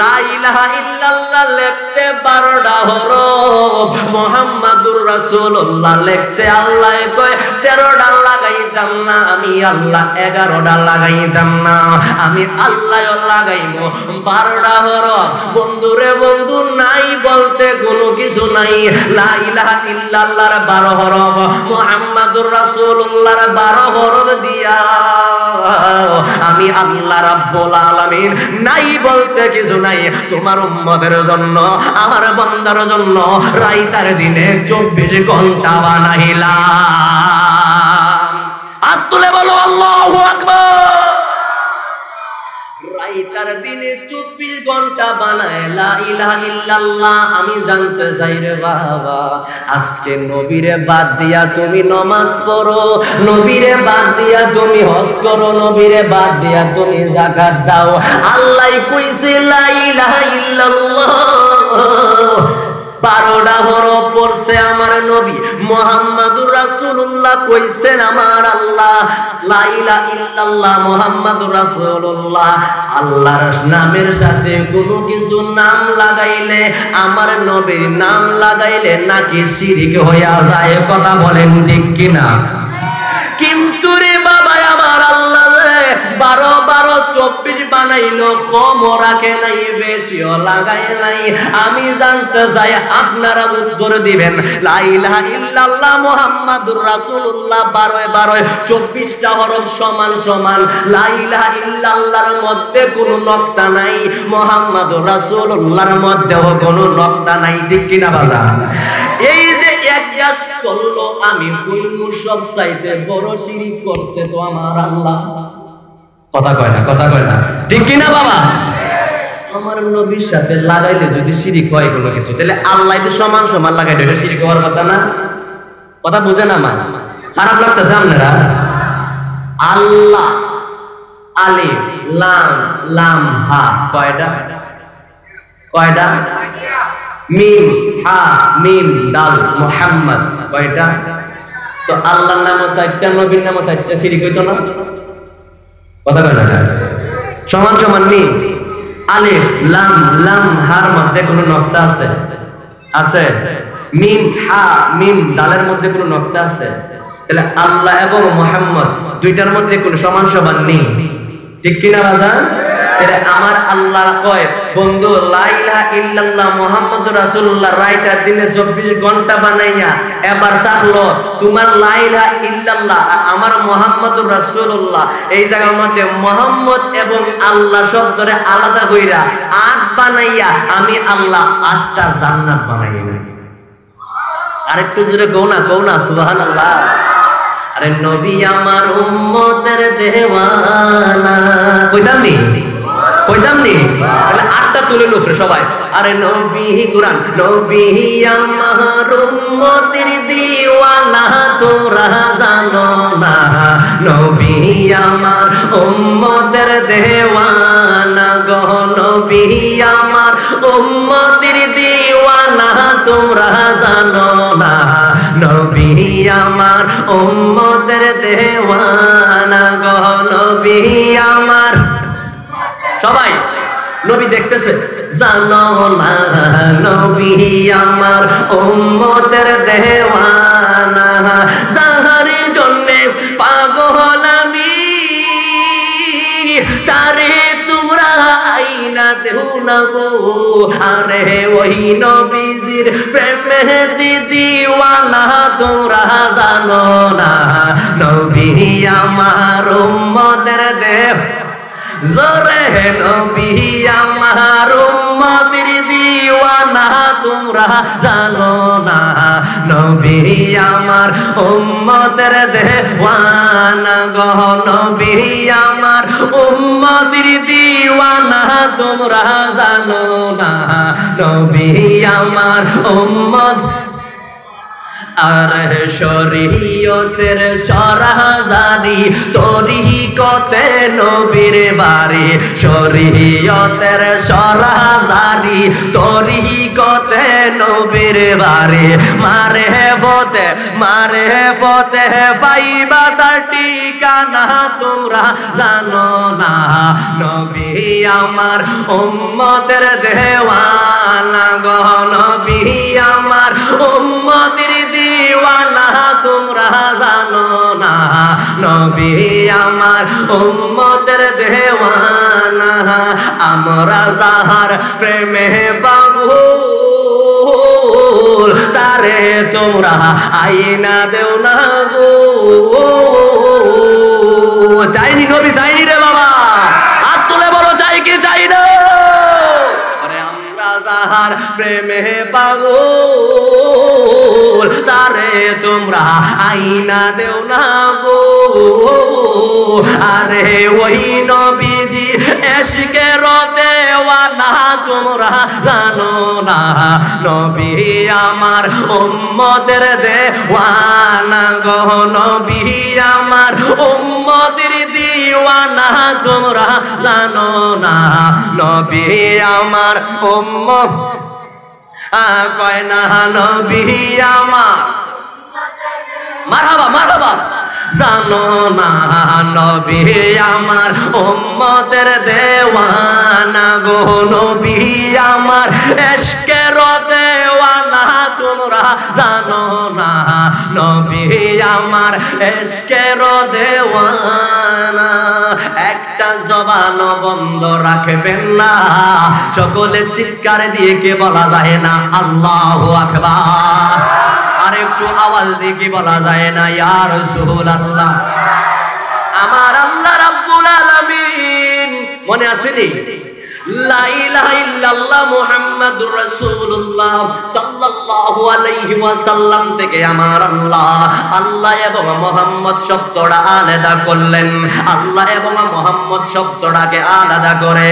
লা ইলাহা ইল্লাল্লাহ লিখতে 12টা হরফ, মুহাম্মাদুর রাসূলুল্লাহ লিখতে আল্লাহ কয় 13টা লাগাইতাম না, আমি আল্লাহ 11টা লাগাইতাম না, আমি আল্লাহ লাগাইবো 12টা হরফ। বন্ধুরে বন্ধু নাই বলতে কোনো কিছু নাই। লা ইলাহা ইল্লাল্লাহর 12 হরফ, মুহাম্মাদুর রাসূলুল্লাহর 12 হরফ দিয়া আমি আল্লাহ রাব্বুল আলামিন নাই বলতে কিছু নাই। তোমার উম্মতের জন্য আমার বান্দার জন্য রাইতার দিনে 24 ঘন্টা বানাইলাম। হাত তুলে বলো আল্লাহু আকবার। রাইতার দিনে 24 ঘন্টা বানায় লা ইলাহা ইল্লাল্লাহ। আমি জানতে চাই রে বাবা, আজকে নবীরে বাদ দিয়া তুমি নামাজ পড়ো, নবীরে বাদ দিয়া তুমি হজ করো, নবীরে বাদ দিয়া তুমি যাকাত দাও। আল্লাহ কইছে লা ইলাহা ইল্লাল্লাহ 12টা হরফ পড়ছে আমার নবী মুহাম্মাদুর রাসূলুল্লাহ কইছেন আমার আল্লাহ লা ইলাহা ইল্লাল্লাহ মুহাম্মাদুর রাসূলুল্লাহ। আল্লাহর নামের সাথে কোনো কিছু নাম লাগাইলে, আমার নবীর নাম লাগাইলে নাকি শিরক হইয়া যায়? কথা বলেন ঠিক কিনা? কিন্তু রে বাবা আমার আল্লাহ 12-24 বানাইলো, কম রাখে নাই, বেশিও লাগাই নাই। আমি জানতে চাই আপনারা উত্তর দিবেন। লা ইলাহা ইল্লাল্লাহ মুহাম্মাদুর রাসূলুল্লাহ 12 24টা হরফ সমান সমান। লা ইলাহা ইল্লাল্লাহর মধ্যে কোনো নকতা নাই, মুহাম্মাদুর রাসূলুল্লাহর মধ্যেও কোনো নকতা নাই। ঠিক কিনা বাজার? এই যে একজাস করলো, আমি কইমু সব চাইতে বড় শিরক করছে তো আমার আল্লাহ। কথা কয় না, কথা কয় না, ঠিক কিনা বাবা? আমার নবীর সাথে লাগাইলে যদি শিরক হয় কোনো কিছু, তাহলে আল্লাহ তো সমান সমান লাগাইলে এটা শিরক হওয়ার কথা না? কথা বুঝে না? মা খারাপ লাগতেছে আপনারা? আল্লাহ আলিফ লাম লাম হা কয়টা? কয়টা? মিম হা মিম দাল মুহাম্মদ কয়টা? তো আল্লাহর নামও 4টা, নবীর নামও 4টা, শিরক হইতো না? কথা কয় না? সমান সমান মিম আলিফ লাম লাম হার মধ্যে কোনো নকতা আছে? আছে। মিম হা মিম দালের মধ্যে কোনো নকতা আছে? তাহলে আল্লাহ এবং মুহাম্মদ দুইটার মধ্যে কোনো সমান সমান নেই। ঠিক কিনা বাজান? আমার আল্লাহ কয় বন্ধু লা ইলাহা ইল্লাল্লাহ মুহাম্মাদুর রাসূলুল্লাহ রাইতার দিনে 24 ঘন্টা বানাইয়া এবার তাহলো তোমার লা ইলাহা ইল্লাল্লাহ আমার মুহাম্মাদুর রাসূলুল্লাহ এই জায়গার মধ্যে মুহাম্মদ এবং আল্লাহ শব্দরে আলাদা কইরা 8 বানাইয়া আমি আল্লাহ 8টা জান্নাত বানাইলাম। আরেকটু জোরে কও না সুবহানাল্লাহ। আরে নবী আমার উম্মতের দেওয়ানা কইতাম নি? তাহলে হাতটা তুলে লুফরে সবাই, আরে নবী কুরআন, নবী আমার উম্মতের দিওয়ানা তোমরা জানো না, নবী আমার উম্মতের দেওয়ানা গো, নবী আমার উম্মতের দিওয়ানা তোমরা জানো না, নবী আমার উম্মতের দেওয়ানা গো, নবী আমার। সবাই নবী দেখতেছে, জানো না নবী আমার উম্মতের দেওয়ানা, যাহার জন্যে পাগল আমি তারে তোমরা আইনা দেও না গো, আরে ওই নবীজির প্রেমে দিওয়ানা তোমরা জানো না, নবী আমার উম্মতের দেও জোরে, নবী আমার উম্মতের দিওয়ানা তোমরা জানো না, নবী আমার উম্মতের দেওয়ানা গো, নবী আমার উম্মতের দিওয়ানা তোমরা জানো না, নবী আমার উম্মত। আর শরীয়তের সরাজারি তরিকতে নবীর বাড়ি, শরীয়তের সরাজারি তরিকতে নবীর বাড়ি, মারে ফতে পাইবা তার ঠিকানা তোমরা জানো না, নবী আমার উম্মতের দেওয়ানা গো, নবী আমার উম্মতের দিওয়ানা তোমরা জানো না, নবী আমার উম্মতের দেওয়ানা, আমরা যাহার প্রেমে পাগল তারে তোমরা আইনা দেও না গো। চাইনি নবী, চাইনি রে বাবা, হাত তুলে বলো চাই কি চাই না। যাহার প্রেমে পাগল তারে তোমরা আইনা দেও না গো, আরে ওই নবীজি এশকের দেওয়ানা তোমরা জানো না, নবী আমার উম্মতের দেওয়ানা গো, নবী আমার উম্মতের দিওয়ানা তোমরা জানো না, নবী আমার উম্মত কয় না, নবী আমার মারহাবা মারহাবা জানো না, নবী আমার উম্মতের দেওয়ানা গো, নবী আমার এশকের দেওয়ানা তোমরা জানো না, নবী আমার এশকের দেওয়ানা। একটা জবান বন্ধ রাখবেন না, সকলে চিৎকার দিয়ে কে বলা যায় না আল্লাহু আকবার, আর একটু আওয়াজ দিয়ে কি বলা যায় না ইয়া রাসূলুল্লাহ। আমার আল্লাহ রাব্বুল আলামিন মনে আসেনি, লা ইলাহা ইল্লাল্লাহ মুহাম্মাদুর রাসূলুল্লাহ সাল্লাল্লাহু আলাইহি ওয়াসাল্লাম থেকে আমার আল্লাহ এবং মুহাম্মদ শব্দটা আলাদা করলেন, আল্লাহ এবং মুহাম্মদ শব্দটাকে আলাদা করে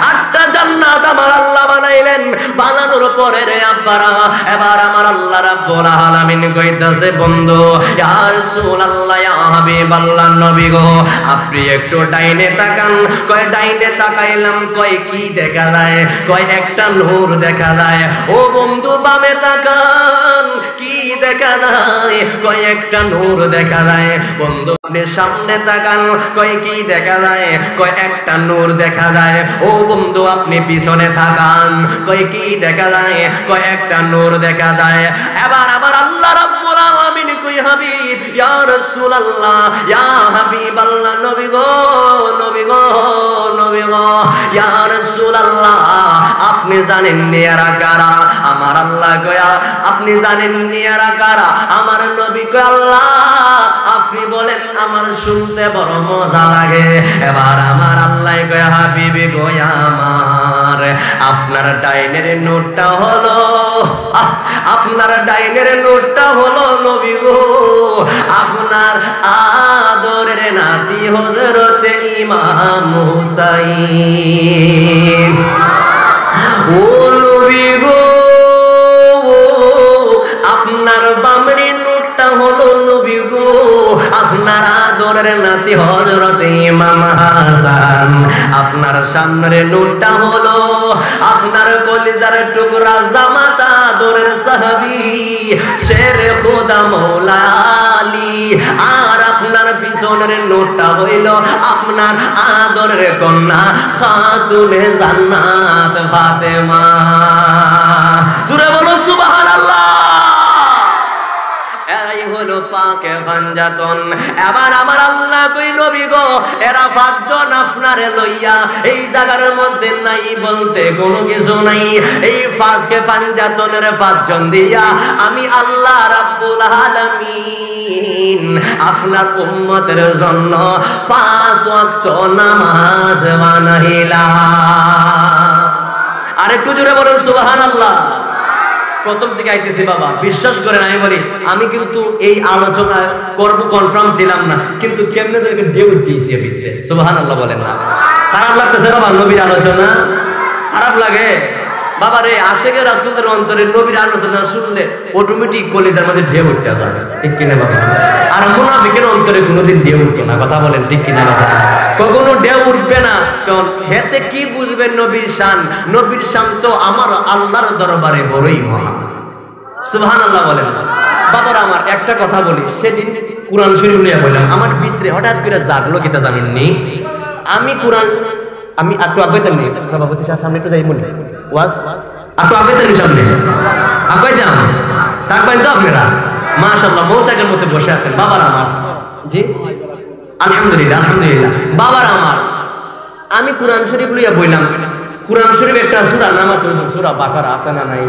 আটটা জান্নাত আমার আল্লাহ বানাইলেন। বানানোর পরে রে আব্বারা এবার আমার আল্লাহ রাব্বুল আলামিন কইতাছে, বন্ধু ইয়া রাসূলুল্লাহ ইয়া হাবিবাল্লাহ নবী গো, আপনি একটু ডাইনে তাকান। কয় ডাইনে তাকাইলাম, কয় কি দেখা যায়? কয় একটা নূর দেখা যায়। ও বন্ধু বামে তাকান, কি দেখা যায়? কয় একটা নূর দেখা যায়। বন্ধু আপনি সামনে তাকান, কয় কি দেখা যায়? কয় একটা নূর দেখা যায়। ও বন্ধু আপনি পিছনে তাকান, কয় কি দেখা যায়? কয় একটা নূর দেখা যায়। এবার আমার আল্লাহ রাব্বুল আলামিন কই হাবিব ইয়া রাসূলুল্লাহ ইয়া হাবিবাল্লাহ নবী গো, নবী গো, নবী গো ইয়া রাসূলুল্লাহ আপনি জানেন নি এরা কারা? আমার আল্লাহ কয় আপনি জানেন নি এরা কারা? আমার নবী কয় আল্লাহ আপনি বলেন, আমার শুনতে বড় মজা লাগে। এবার আমার আল্লাহ কয় হাবিবি গো আমার, আপনার ডাইনের নোটটা হলো, আপনার ডাইনের নোটটা হলো নবী গো আপনার আদরের নাতি হযরতে ইমাম হুসাইন। ও নবী গো, আপনার বামরি নূরটা হলো নবী গো, আপনার আদরের নাতি হযরত ইমাম হাসান, আপনার সামনের নূরটা হলো আপনার কলিজার টুকরা জামাতা আদরের সাহাবী শেরে খোদা মওলা আলী, আর আপনার পিছনের নূরটা হইল আপনার আদরের কন্যা খাতুনে জান্নাত ফাতেমা। জোরে বলো সুবহানাল্লাহ। এই হলো পাকে ফাঞ্জাতন। এবার আমার আল্লাহ কই নবী গো, এরা পাঁচজন আপনারে লইয়া এই জায়গার মধ্যে নাই বলতে কোনো কিছু নাই। এই পাঁচকে ফাঞ্জাতনের পাঁচজন দিয়া আমি আল্লাহ রাব্বুল আলামিন আপনার উম্মতের জন্য 5 ওয়াক্ত নামাজ বানাইলাম। আরেকটু জোরে বলুন সুবহানাল্লাহ। প্রথম থেকে আইতেছি বাবা, বিশ্বাস করেন আমি বলি আমি কিন্তু এই আলোচনা করব কনফার্ম ছিলাম না, কিন্তু কেমনে ধরে দিয়ে উঠতেছি ভিতরে। সুবহানাল্লাহ বলেন না? খারাপ লাগতেছে বাবা নবীর আলোচনা? খারাপ লাগে বাবা রে? আশেকের রাসূলের অন্তরে নবীর আলোচনা শুনলে অটোমেটিক কলিজার মধ্যে ঢেউ উঠতে যাবে, ঠিক কিনা বাবা? আর মুনাফিকের অন্তরে কোনোদিন ঢেউ উঠতো না, কথা বলেন ঠিক কিনা বাবা? কখনো ঢেউ উঠবে না। কারণ হেতে কি বুঝবেন নবীর শান? নবীর শান তো আমার আল্লাহর দরবারে বড়ই মহা। সুবহানাল্লাহ বলেন না? বাবারা আমার একটা কথা বলি, সেদিন কুরআন শরীফ নিয়ে বললাম, আমার ভিতরে হঠাৎ করে জাগলো কিতা জানেননি? আমি কুরআন আমি একটু আগাইতাম নি সভাপতি সাহেব, সামনে একটু যাই মনে ওয়াজ একটু আগাইতাম নি, সামনে আগাইতাম তারপরে তো আপনারা মাশাআল্লাহ মৌসাকের মধ্যে বসে আছেন বাবারা আমার। জি আলহামদুলিল্লাহ আলহামদুলিল্লাহ। বাবারা আমার, আমি কুরআন শরীফ লইয়া বললাম, কুরআন শরীফ একটা সূরা নাম আছে, সূরা বাকারা আছে না নাই?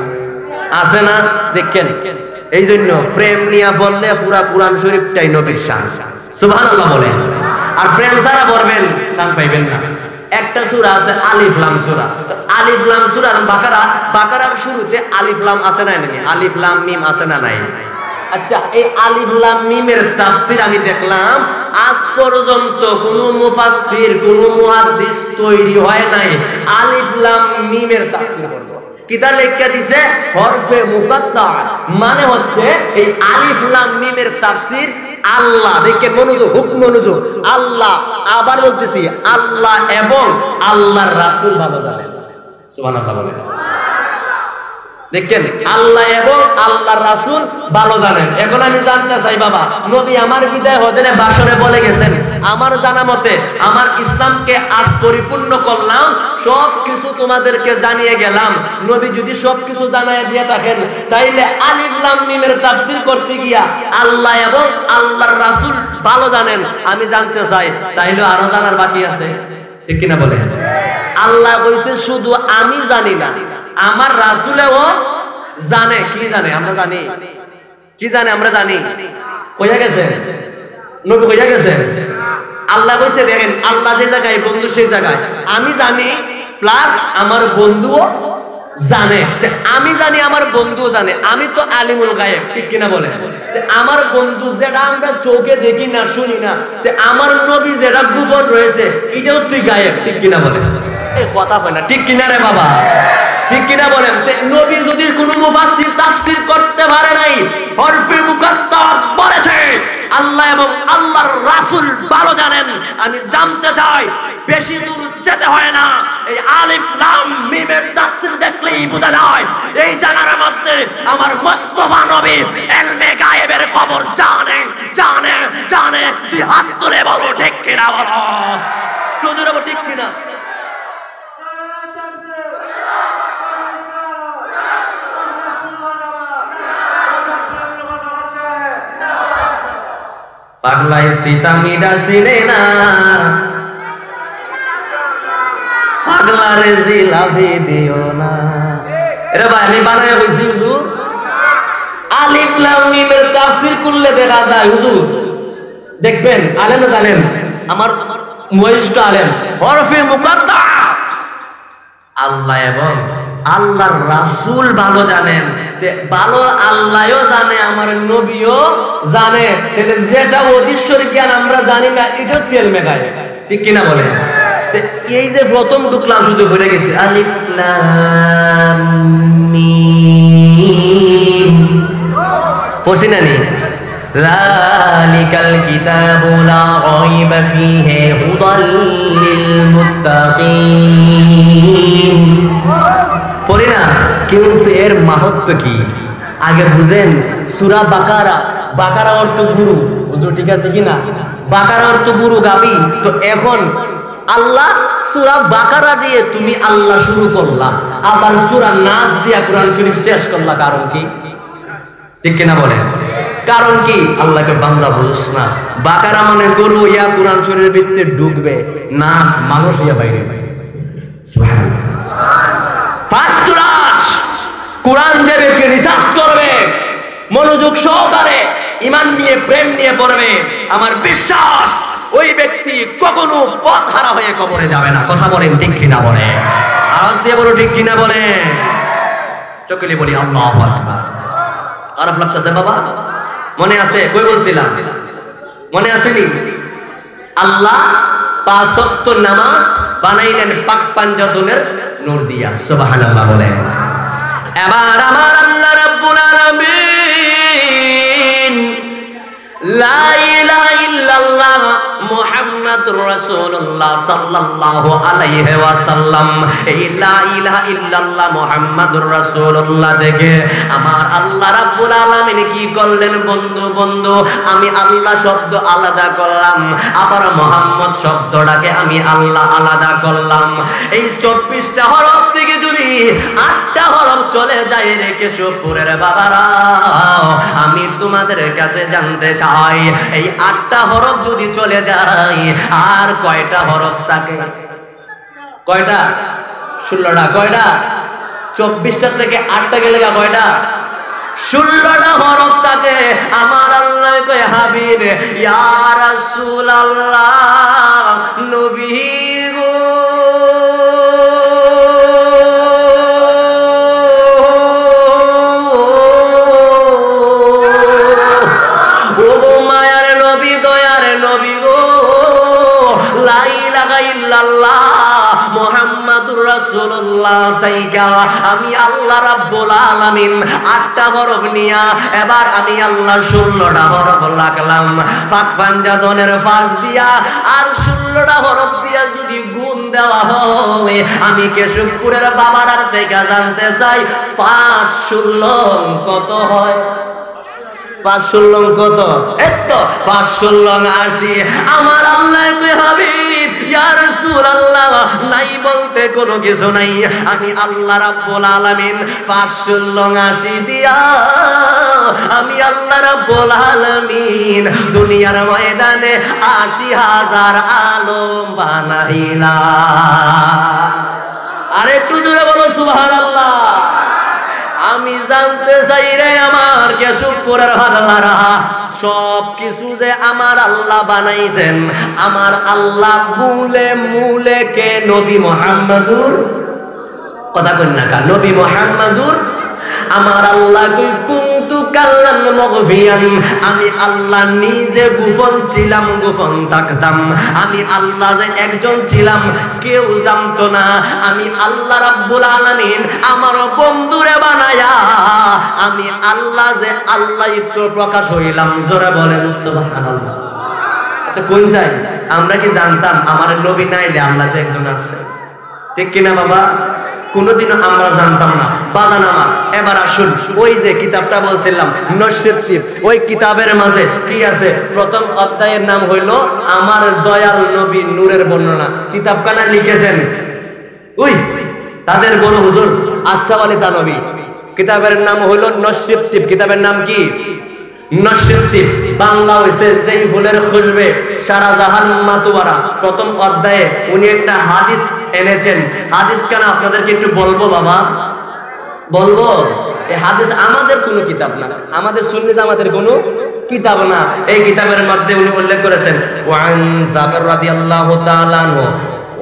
আছে না? দেখেন, এই জন্য ফ্রেম নিয়ে বললে পুরা কুরআন শরীফটাই নবীর শান। সুবহানাল্লাহ বলেন। আর ফ্রেম ছাড়া পড়বেন শান পাইবেন না। একটা সূরা আছে আলিফ লাম সূরা। আলিফ লাম সূরার বাকারার শুরুতে আলিফ লাম আছে না নাই? আলিফ লাম মিম আছে না নাই? আচ্ছা, এই আলিফ লাম মিমের তাফসীর আমি দেখলাম আজ পর্যন্ত কোন মুফাসসির কোন মুহাদ্দিস তৈরি হয় নাই আলিফ লাম মিমের তাফসীর করবে। কিতা লেখা দিছে? হরফে মুকাত্তা, মানে হচ্ছে এই আলিফ লাম মিমের তাফসীর আল্লাহ। দেখে মনোযোগ, হুকুম মনোযোগ। আল্লাহ, আবার বলতেছি আল্লাহ এবং আল্লাহর রাসূল ভালো জানেন। সুবহানাল্লাহ বলেন। দেখেন, আল্লাহ এবং আল্লাহর রাসূল ভালো জানেন। এখন আমি জানতে চাই বাবা, নবী আমার বিদায় হজের বাসরে বলে গেছেন, আমার জানা মতে আমার ইসলামকে আজ পরিপূর্ণ করলাম, সব কিছু তোমাদেরকে জানিয়ে গেলাম। নবী যদি সব কিছু জানিয়ে দিয়ে থাকেন, তাইলে আলিফ লাম মিমের তাফসীর করতে গিয়া আল্লাহ এবং আল্লাহর রাসূল ভালো জানেন আমি জানতে চাই, তাইলে আরো জানার বাকি আছে, ঠিক কিনা বলেন? আল্লাহ কইছে শুধু আমি জানি না, আমার রাসূলও জানে। কি জানে? আমরা জানি। কি জানে? আমরা জানি। কইয়া গেছে নবী, কইয়া গেছে। আল্লাহ কইছে দেখেন, আল্লাহ যে জায়গায় বন্ধু সেই জায়গায় আমি জানি, প্লাস আমার বন্ধুও জানে। আমি জানি, আমার বন্ধু জানে। আমি তো আলিমুল গায়েব, ঠিক কিনা বলে? আমার বন্ধু যেটা আমরা চোখে দেখি না, শুনি না, আমার নবী যেটা গোপন রয়েছে এটাও তুই গায়েব, ঠিক কিনা বলে? এই কথা হয় না, ঠিক কিনা রে বাবা? ঠিক কিনা বলেন? নবী যদি কোনো মুফাসসির তাফসীর করতে পারে নাই, হরফে মুকাত্তা বলেছে আল্লাহ এবং আল্লাহর রাসূল ভালো জানেন। আমি জানতে চাই, বেশি দূর যেতে হয় না, এই আলিফ লাম মিমের তাফসীর দেখলেই বোঝা যায় এই জায়গার মধ্যে আমার মুস্তাফা নবী ইলমে গায়েবের খবর জানে জানে জানে। তুই হাত তুলে বলো ঠিক কিনা, বলো তুই বলো ঠিক কিনা? পাগলাই তিতা মিডা সিনে না, পাগলারে জিলাপি দিও না। এরে ভাই আমি বানায় কইছি হুজুর, আলিফ লাম মিমের তাফসীর করলে দেখা যায় হুজুর, দেখবেন আলেম জানেন, আমার মুয়াজ্জিদ আলেম, হরফে মুকাত্তা আল্লাহ এবং আল্লাহর রাসূল ভালো জানেন। ভালো আল্লাহও জানে, আমার নবীও জানে। তাহলে যেটা অদৃশ্যের জ্ঞান আমরা জানি না, এটা তেল মেঘায়, ঠিক কিনা বলেন? এই যে প্রথম টুকলাম শুধু ভরে গেছে আলিফ লাম মিম, পড়ছি না নি? যালিকাল কিতাবু লা রাইবা ফীহি হুদাল লিল মুত্তাকিন, পড়ি না? কিন্তু এর মাহাত্ম্য কি আগে বুঝেন। সূরা বাকারা, বাকারা অর্থ গুরু, বুঝো ঠিক আছে কিনা? বাকারা অর্থ গুরু গাবি। তো এখন আল্লাহ সূরা বাকারা দিয়ে তুমি আল্লাহ শুরু করলা, আবার সূরা নাস দিয়া কোরআন শরীফ শেষ করলা, কারণ কি? ঠিক কিনা বলেন? কারণ কি? আল্লাহকে বান্দা বুঝছ না। বাকারা মানে গরু ইয়া কোরআন শরীফের ভিতরে ঢুকবে, নাস মানুষ ইয়া বাইরে। সুবহানাল্লাহ। ফার্স্ট ক্লাস কোরআন যে ব্যক্তি রিসার্চ করবে, মনোযোগ সহকারে ঈমান নিয়ে প্রেম নিয়ে পড়বে, আমার বিশ্বাস ওই ব্যক্তি কখনো পথ হারা হয়ে কবরে যাবে না। কথা বলেন ঠিক কিনা বলে? আওয়াজ দিয়ে বলো ঠিক কিনা বলে? চকলে বলি আল্লাহু আকবার। খারাপ লাগতেছে বাবা? মনে আছে? কই বলছিলাম? মনে আছে নি? আল্লাহ পাঁচ ওয়াক্ত নামাজ বানাইলেন পাক পাঞ্জাতনের নূর দিয়া। সুবহানাল্লাহ বলে। এবার আমার আল্লাহ রাব্বুল আলামিন লা ইলাহা ইল্লাল্লাহ মুহাম্মাদুর রাসূলুল্লাহ সাল্লাল্লাহু আলাইহি ওয়াসাল্লাম, এই লা ইলাহা ইল্লাল্লাহ মুহাম্মাদুর রাসূলুল্লাহ থেকে আমার আল্লাহ রাব্বুল আলামিন কি করলেন? বন্ধু বন্ধু আমি আল্লাহ শব্দ আলাদা করলাম, আবার মুহাম্মদ শব্দটাকে আমি আল্লাহ আলাদা করলাম। এই 24টা হরফ থেকে যদি 8টা হরফ চলে যায় রে কেশবপুরের বাবারা, আমি তোমাদের কাছে জানতে চাই এই 8টা হরফ যদি চলে যায় আর কয়টা হরফ থাকে? কয়টা? 16টা। কয়টা? 24টা থেকে 8টা গেলে কয়টা? 16টা হরফ থাকে। আমার আল্লাহ কয় হাবিব ইয়া রাসূলুল্লাহ, নবী গো মুহাম্মাদুর রাসূলুল্লাহ তাইকা আমি আল্লাহ রাব্বুল আলামিন 8টা হরফ নিয়া এবার আমি আল্লাহ 16টা হরফ লাগলাম পাক পাঞ্জাতনের ফাঁস দিয়া। আর 16টা হরফ দিয়া যদি গুণ দেওয়া হয়, আমি কেশবপুরের বাবারার থেকে জানতে চাই 5 16 কত হয়? 5 16 কত? এতো 5 16 80। আমার আল্লাহ কই হাবিব ইয়া রাসূলুল্লাহ, নাই বলতে কোনো কিছু নাই, আমি আল্লাহ রাব্বুল আলামিন 5 16 80 দিয়া আমি আল্লাহ রাব্বুল আলামিন দুনিয়ার ময়দানে 80,000 আলম বানাইলা। আর একটু জোরে বলো সুবহানাল্লাহ। আমি জানতে চাই রে আমার কেশবপুরের হাজারা, সব কিছু যে আমার আল্লাহ বানাইছেন, আমার আল্লাহ মূলে মূলে কে? নবী মুহাম্মাদুর, কথা কই না কা? নবী মুহাম্মাদুর। আমার আল্লাহ কই কুনতু কাল্লান মুগফিয়ান, আমি আল্লাহ নিজে গোপন ছিলাম, গোপন থাকতাম। আমি আল্লাহ যে একজন ছিলাম কেউ জানতো না। আমি আল্লাহ রাব্বুল আলামিন আমার বন্ধুরে বানায়া আমি আল্লাহ যে আল্লাহই তো প্রকাশ হইলাম। জোরে বলেন সুবহানাল্লাহ। আচ্ছা কোন যাই আমরা কি জানতাম আমার নবী নাইলে আল্লাহ তো একজন আছে? ঠিক কিনা বাবা? কোনদিনও আমরা জানতাম না। বাজান আমার এবার আসুন ওই যে কিতাবটা বলছিলাম নসিব, ওই কিতাবের মাঝে কি আছে? প্রথম অধ্যায়ের নাম হইল আমার দয়াল নবী নূরের বর্ণনা। কিতাবখানা লিখেছেন ওই তাদের বড় হুজুর আশরাফ আলী থানভী। কিতাবের নাম হইল নসিব। কিতাবের নাম কি? নসিব। বাংলা হইছে যেই ফুলের খুশবে সারা জাহান মাতুয়ারা। প্রথম অধ্যায়ে উনি একটা হাদিস এনেছেন। হাদিস কেন আপনাদেরকে একটু বলবো বাবা, বলবো। এই হাদিস আমাদের কোনো কিতাব না, আমাদের সুন্নি জামাতের কোনো কিতাব না। এই কিতাবের মধ্যে উনি উল্লেখ করেছেন ওয়ান জাবের রাদিয়াল্লাহু তাআলা আনহু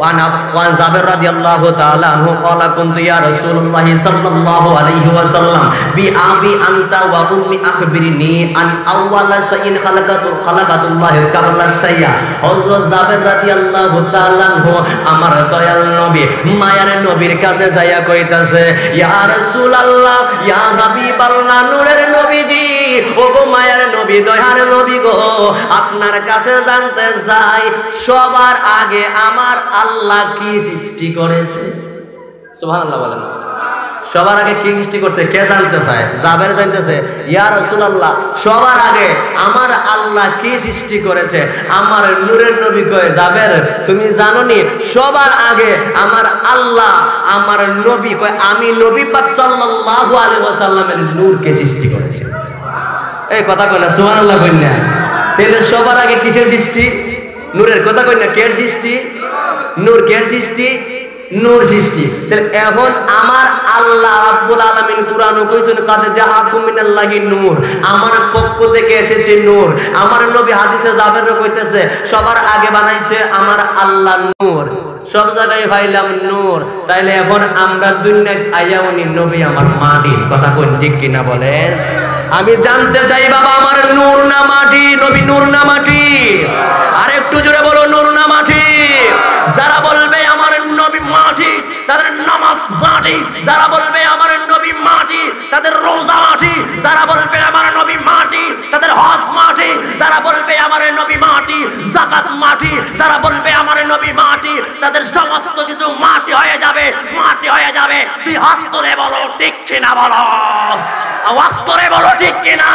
ওয়ান জাবের রাদিয়াল্লাহু তাআলা আনহু ক্বালা কুনতু ইয়া রাসূলুল্লাহ সাল্লাল্লাহু আলাইহি ওয়াসাল্লাম বি আবি আনতা ওয়া উম্মি আখবিরনি আন আউওয়ালা শাইইন খালাকাতুল্লাহ কাবলা শাইয়া। হযরত জাবের রাদিয়াল্লাহু তাআলা আনহু আমার দয়াল নবী মায়ার নবীর কাছে যাইয়া কইতাছে, ইয়া রাসূলুল্লাহ, ইয়া হাবিবাল্লাহ, নূরের নবীজি, ও গো মায়ার নবী, দয়ার নবী গো, আপনার কাছে জানতে চাই সবার আগে আমার আল্লাহ কি সৃষ্টি করেছে? সুবহানাল্লাহ বলেন। সবার আগে কি সৃষ্টি করছে কে জানতে চায়? জাবের জানতেছে, ইয়া রাসূলুল্লাহ, সবার আগে আমার আল্লাহ কি সৃষ্টি করেছে? আমার নূরের নবী কয়, জাবের তুমি জানোনি সবার আগে আমার আল্লাহ আমার নবী কয় আমি নবী পাক সাল্লাল্লাহু আলাইহি ওয়াসাল্লামের নূরকে সৃষ্টি করেছে। এই কথা কয় না, সুবহানাল্লাহ কই না? তাহলে সবার আগে কিসের সৃষ্টি? নূরের কথা কই না? কের সৃষ্টি? নূর। কের সৃষ্টি? নূর সৃষ্টি। তাহলে এখন আমার আল্লাহ রাব্বুল আলামিন কুরআনে কইছেন কাদ জাআকুম মিনাল্লাহি নূর, আমার পক্ষ থেকে এসেছে নূর। আমার নবী হাদিসে জাবের কইতেছে সবার আগে বানাইছে আমার আল্লাহ নূর, সব জায়গায় পাইলাম নূর। তাইলে এখন আমরা দুনিয়ায় আইয়া উনি নবী আমার মাটির কথা কোন ঠিক কিনা বলেন? আমি জানতে চাই বাবা, আমার নূর না মাটি? নবী নূর না মাটি? আর একটু জোরে বলো, নূর না মাটি? যারা বলবে আমার নবী মাটি তাদের নামাজ মাটি, যারা বলবে আমার নবী মাটি তাদের রোজা মাটি, যারা বলবে আমার নবী মাটি তাদের হজ মাটি, যারা বলবে আমার নবী মাটি যাকাত মাটি, যারা বলবে আমার নবী মাটি তাদের সমস্ত কিছু মাটি হয়ে যাবে, মাটি হয়ে যাবে। তুই হাত তুলে বলো ঠিক কিনা বলো, আওয়াজ করে বলো ঠিক কিনা।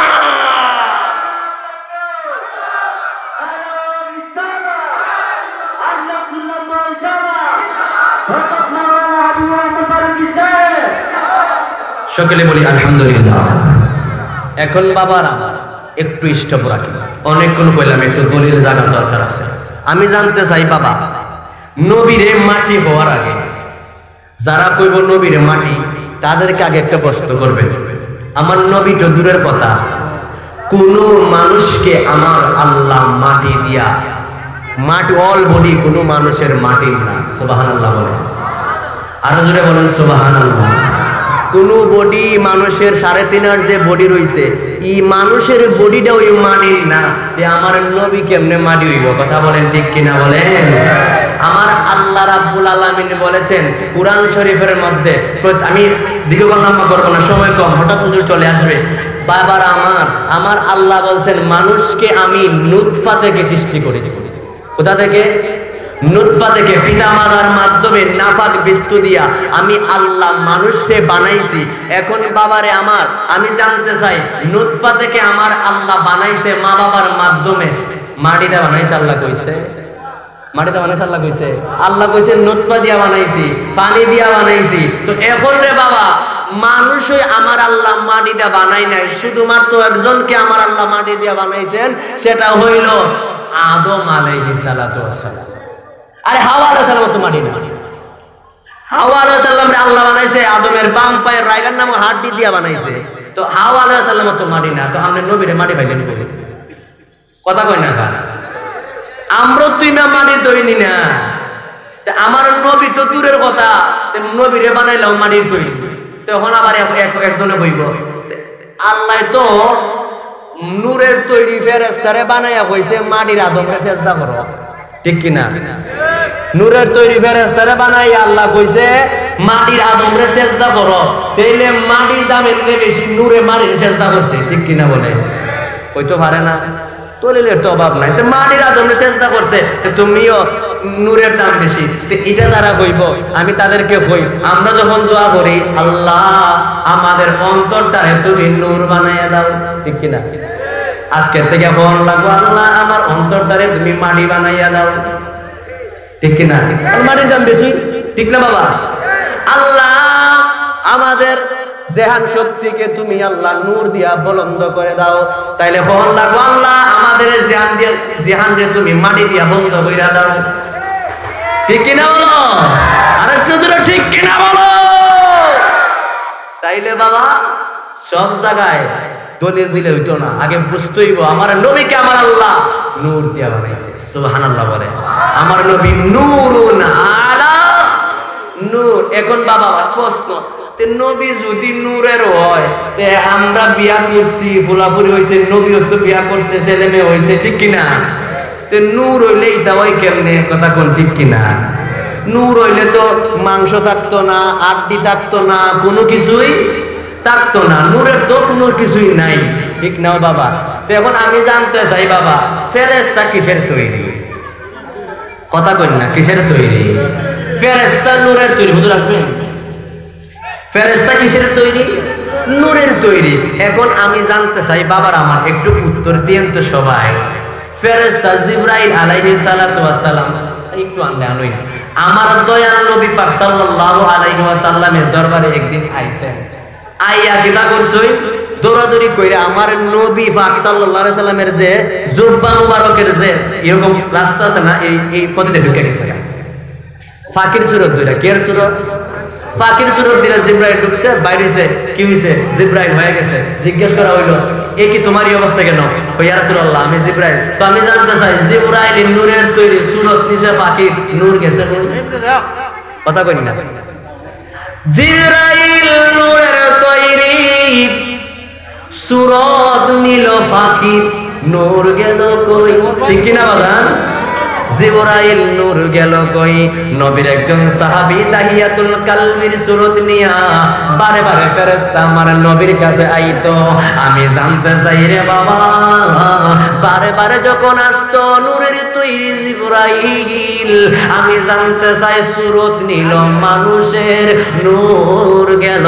সকলে বলি আলহামদুলিল্লাহ। এখন বাবারা একটু স্টপ রাখি, অনেকক্ষণ কইলাম, একটু দলিল জানার দরকার আছে। আমি জানতে চাই বাবা, নবীরে মাটি হওয়ার আগে যারা কইব নবীরে মাটি, তাদেরকে আগে একটা প্রশ্ন করবেন, আমার নবী তো দূরের কথা, কোন মানুষকে আমার আল্লাহ মাটি দিয়া, মাটি অল বডি কোন মানুষের মাটি না। সুবহানাল্লাহ বলেন, আরো জোরে বলেন সুবহানাল্লাহ। কোন বডি মানুষের 3.5 যে বডি রইছে, এই মানুষের বডিটা ওই মাটির না, তে আমার নবী কেমনে মাটি হইব? কথা বলেন ঠিক কিনা বলেন? আমার আল্লাহ রাব্বুল আলামিন বলেছেন কুরআন শরীফের মধ্যে, আমি দীর্ঘকাল লম্বা করব না, সময় কম, হঠাৎ হুজুর চলে আসবে। বাবার আমার আল্লাহ বলছেন মানুষকে আমি নুতফা থেকে সৃষ্টি করেছি। কোথা থেকে? নুতফা থেকে, পিতা মাতার মাধ্যমে নাফাক বস্তু দিয়া আমি আল্লাহ মানুষকে বানাইছি। এখন বাবারে আমার, আমি জানতে চাই নুতফা থেকে আমার আল্লাহ বানাইছে মা বাবার মাধ্যমে, মাটিতে বানাইছে আল্লাহ কইছে? মাটিতে বানাইছে আল্লাহ কইছে? আল্লাহ কইছে নুতফা দিয়া বানাইছি, পানি দিয়া বানাইছি। তো এখন রে বাবা, মানুষই আমার আল্লাহ মাটি দিয়া বানাই নাই, শুধুমাত্র একজনকে আমার আল্লাহ মাটি দিয়া বানাইছেন, সেটা হইল আদম আলাইহিস সালাতু ওয়াস সালাম। আরে হাওয়া আলাইহিস সালাম তো মাটি না, হাওয়া আলাইহিস সালাম রে আল্লাহ বানাইছে আদমের বাম পায়ের রাইগার নাম হাড্ডি দিয়া বানাইছে। তো হাওয়া আলাইহিস সালাম তো মাটি না, তো আমরা নবীরে মাটি পাইলেন কই? কথা কই না কারা? আমরা তুই না মাটির তৈরি না, আমার নবী তো দূরের কথা, নবীরে বানাইলাম মাটির তৈরি। তখন আবার একজনে বইব আল্লাহ তো নূরের তৈরি ফেরেশতারে বানাইয়া কইছে মাটির আদমকে সেজদা করো, ঠিক কিনা? নূরের তৈরি ফেরেশতারে বানাইয়া আল্লাহ কইছে মাটির আদমরে সেজদা করো, তাইলে মাটির দাম এমনি বেশি, নূরে মাটির সেজদা করছে, ঠিক কিনা বলে? কইতো পারে না, দলিলের তো অভাব নাই। তো মাটির আদমরে সেজদা করছে, তুমিও নূরের দাম বেশি। এটা যারা কইব আমি তাদেরকে কই, আমরা যখন দোয়া করি আল্লাহ আমাদের অন্তরটারে তুমি নূর বানাইয়া দাও, ঠিক কিনা? আজকের থেকে ফোন লাগবো, আল্লাহ আমার অন্তরটারে তুমি মাটি বানাইয়া দাও, ঠিক কিনা? মাটির দাম বেশি, ঠিক না বাবা? আল্লাহ আমাদের জেহান শক্তিকে তুমি আল্লাহ নূর দিয়া বলন্দ করে দাও, তাইলে ফোন লাগবো আল্লাহ আমাদের জেহান দিয়ে তুমি মাটি দিয়া বন্ধ কইরা দাও, ঠিক কিনা বলো? আর একটু জোরে ঠিক কিনা বলো। তাইলে বাবা সব জায়গায় দলিল দিলে হইতো না, আগে বুঝতে হইব আমার নবীকে আমার আল্লাহ নূর দিয়া বানাইছে। সুবহানাল্লাহ বলে। আমার নবী নূরুন আলা নূর। এখন বাবা প্রশ্ন, তে নবী যদি নূরের হয়, তে আমরা বিয়া করছি, ফুলাফুলি হইছে, নবীও তো বিয়া করছে, ছেলে মেয়ে হইছে, ঠিক কিনা? তে নূর হইলে ইতা হয় কেমনে? কথা কোন ঠিক কিনা? নূর হইলে তো মাংস থাকতো না, আড্ডি থাকতো না, কোনো কিছুই থাকতো না। নূরের তো কোনো কিছুই নাই, ঠিক নাও বাবা? তো এখন আমি জানতে চাই বাবা, ফেরেশতা কিসের তৈরি? কথা কই না, কিসের তৈরি? ফেরেশতা নূরের তৈরি। হুজুর আসবেন? ফেরেশতা কিসের তৈরি? নূরের তৈরি। এখন আমি জানতে চাই বাবার, আমার একটু উত্তর দিয়েন তো সবাই। ফেরেশতা জিবরাইল আলাইহিস সালাতু ওয়াস সালাম একটু আনলেন, আমার দয়াল নবী পাক সাল্লাল্লাহু আলাইহি ওয়াসাল্লামের দরবারে একদিন আইছেন। আইয়া কিতা করছই? দৌড়াদৌড়ি কইরা আমার নবী পাক সাল্লাল্লাহু আলাইহি ওয়াসাল্লামের যে জুব্বা মুবারকের যে এরকম রাস্তা আছে না, এই পথে ঢুকে গেছে। ফাকির সুরত ধরে, কের সুরত? ফাকির সুরত দিলে জিবরাইল ঢুকছে, বাইরেছে। কি হইছে? জিবরাইল হয়ে গেছে। জিজ্ঞেস করা হইলো, এ কি তোমারই অবস্থা কেন? ইয়া রাসূলুল্লাহ, আমি জিবরাইল। তো আমি জানতে চাই, জিবরাইল নূরের তৈরি, সুরত নিচে ফাকির, নূর গেছে। কথা কই না? জিবরাইল নূরের তৈরি, সুরত নিল ফাকির, নূর গেল কই? ঠিক কিনা বাজান? জিবরাইল নূর গেল কই? নবীর একজন সাহাবী তাহিয়াতুল কালবির সুরত নিয়া বারে বারে ফেরেশতা আমার নবীর কাছে আইতো। আমি জানতে চাই রে বাবা, বারে বারে যখন আসতো নূরের তৈরি জিবরাইল, আমি জানতে চাই সুরত নিল মানুষের, নূর গেল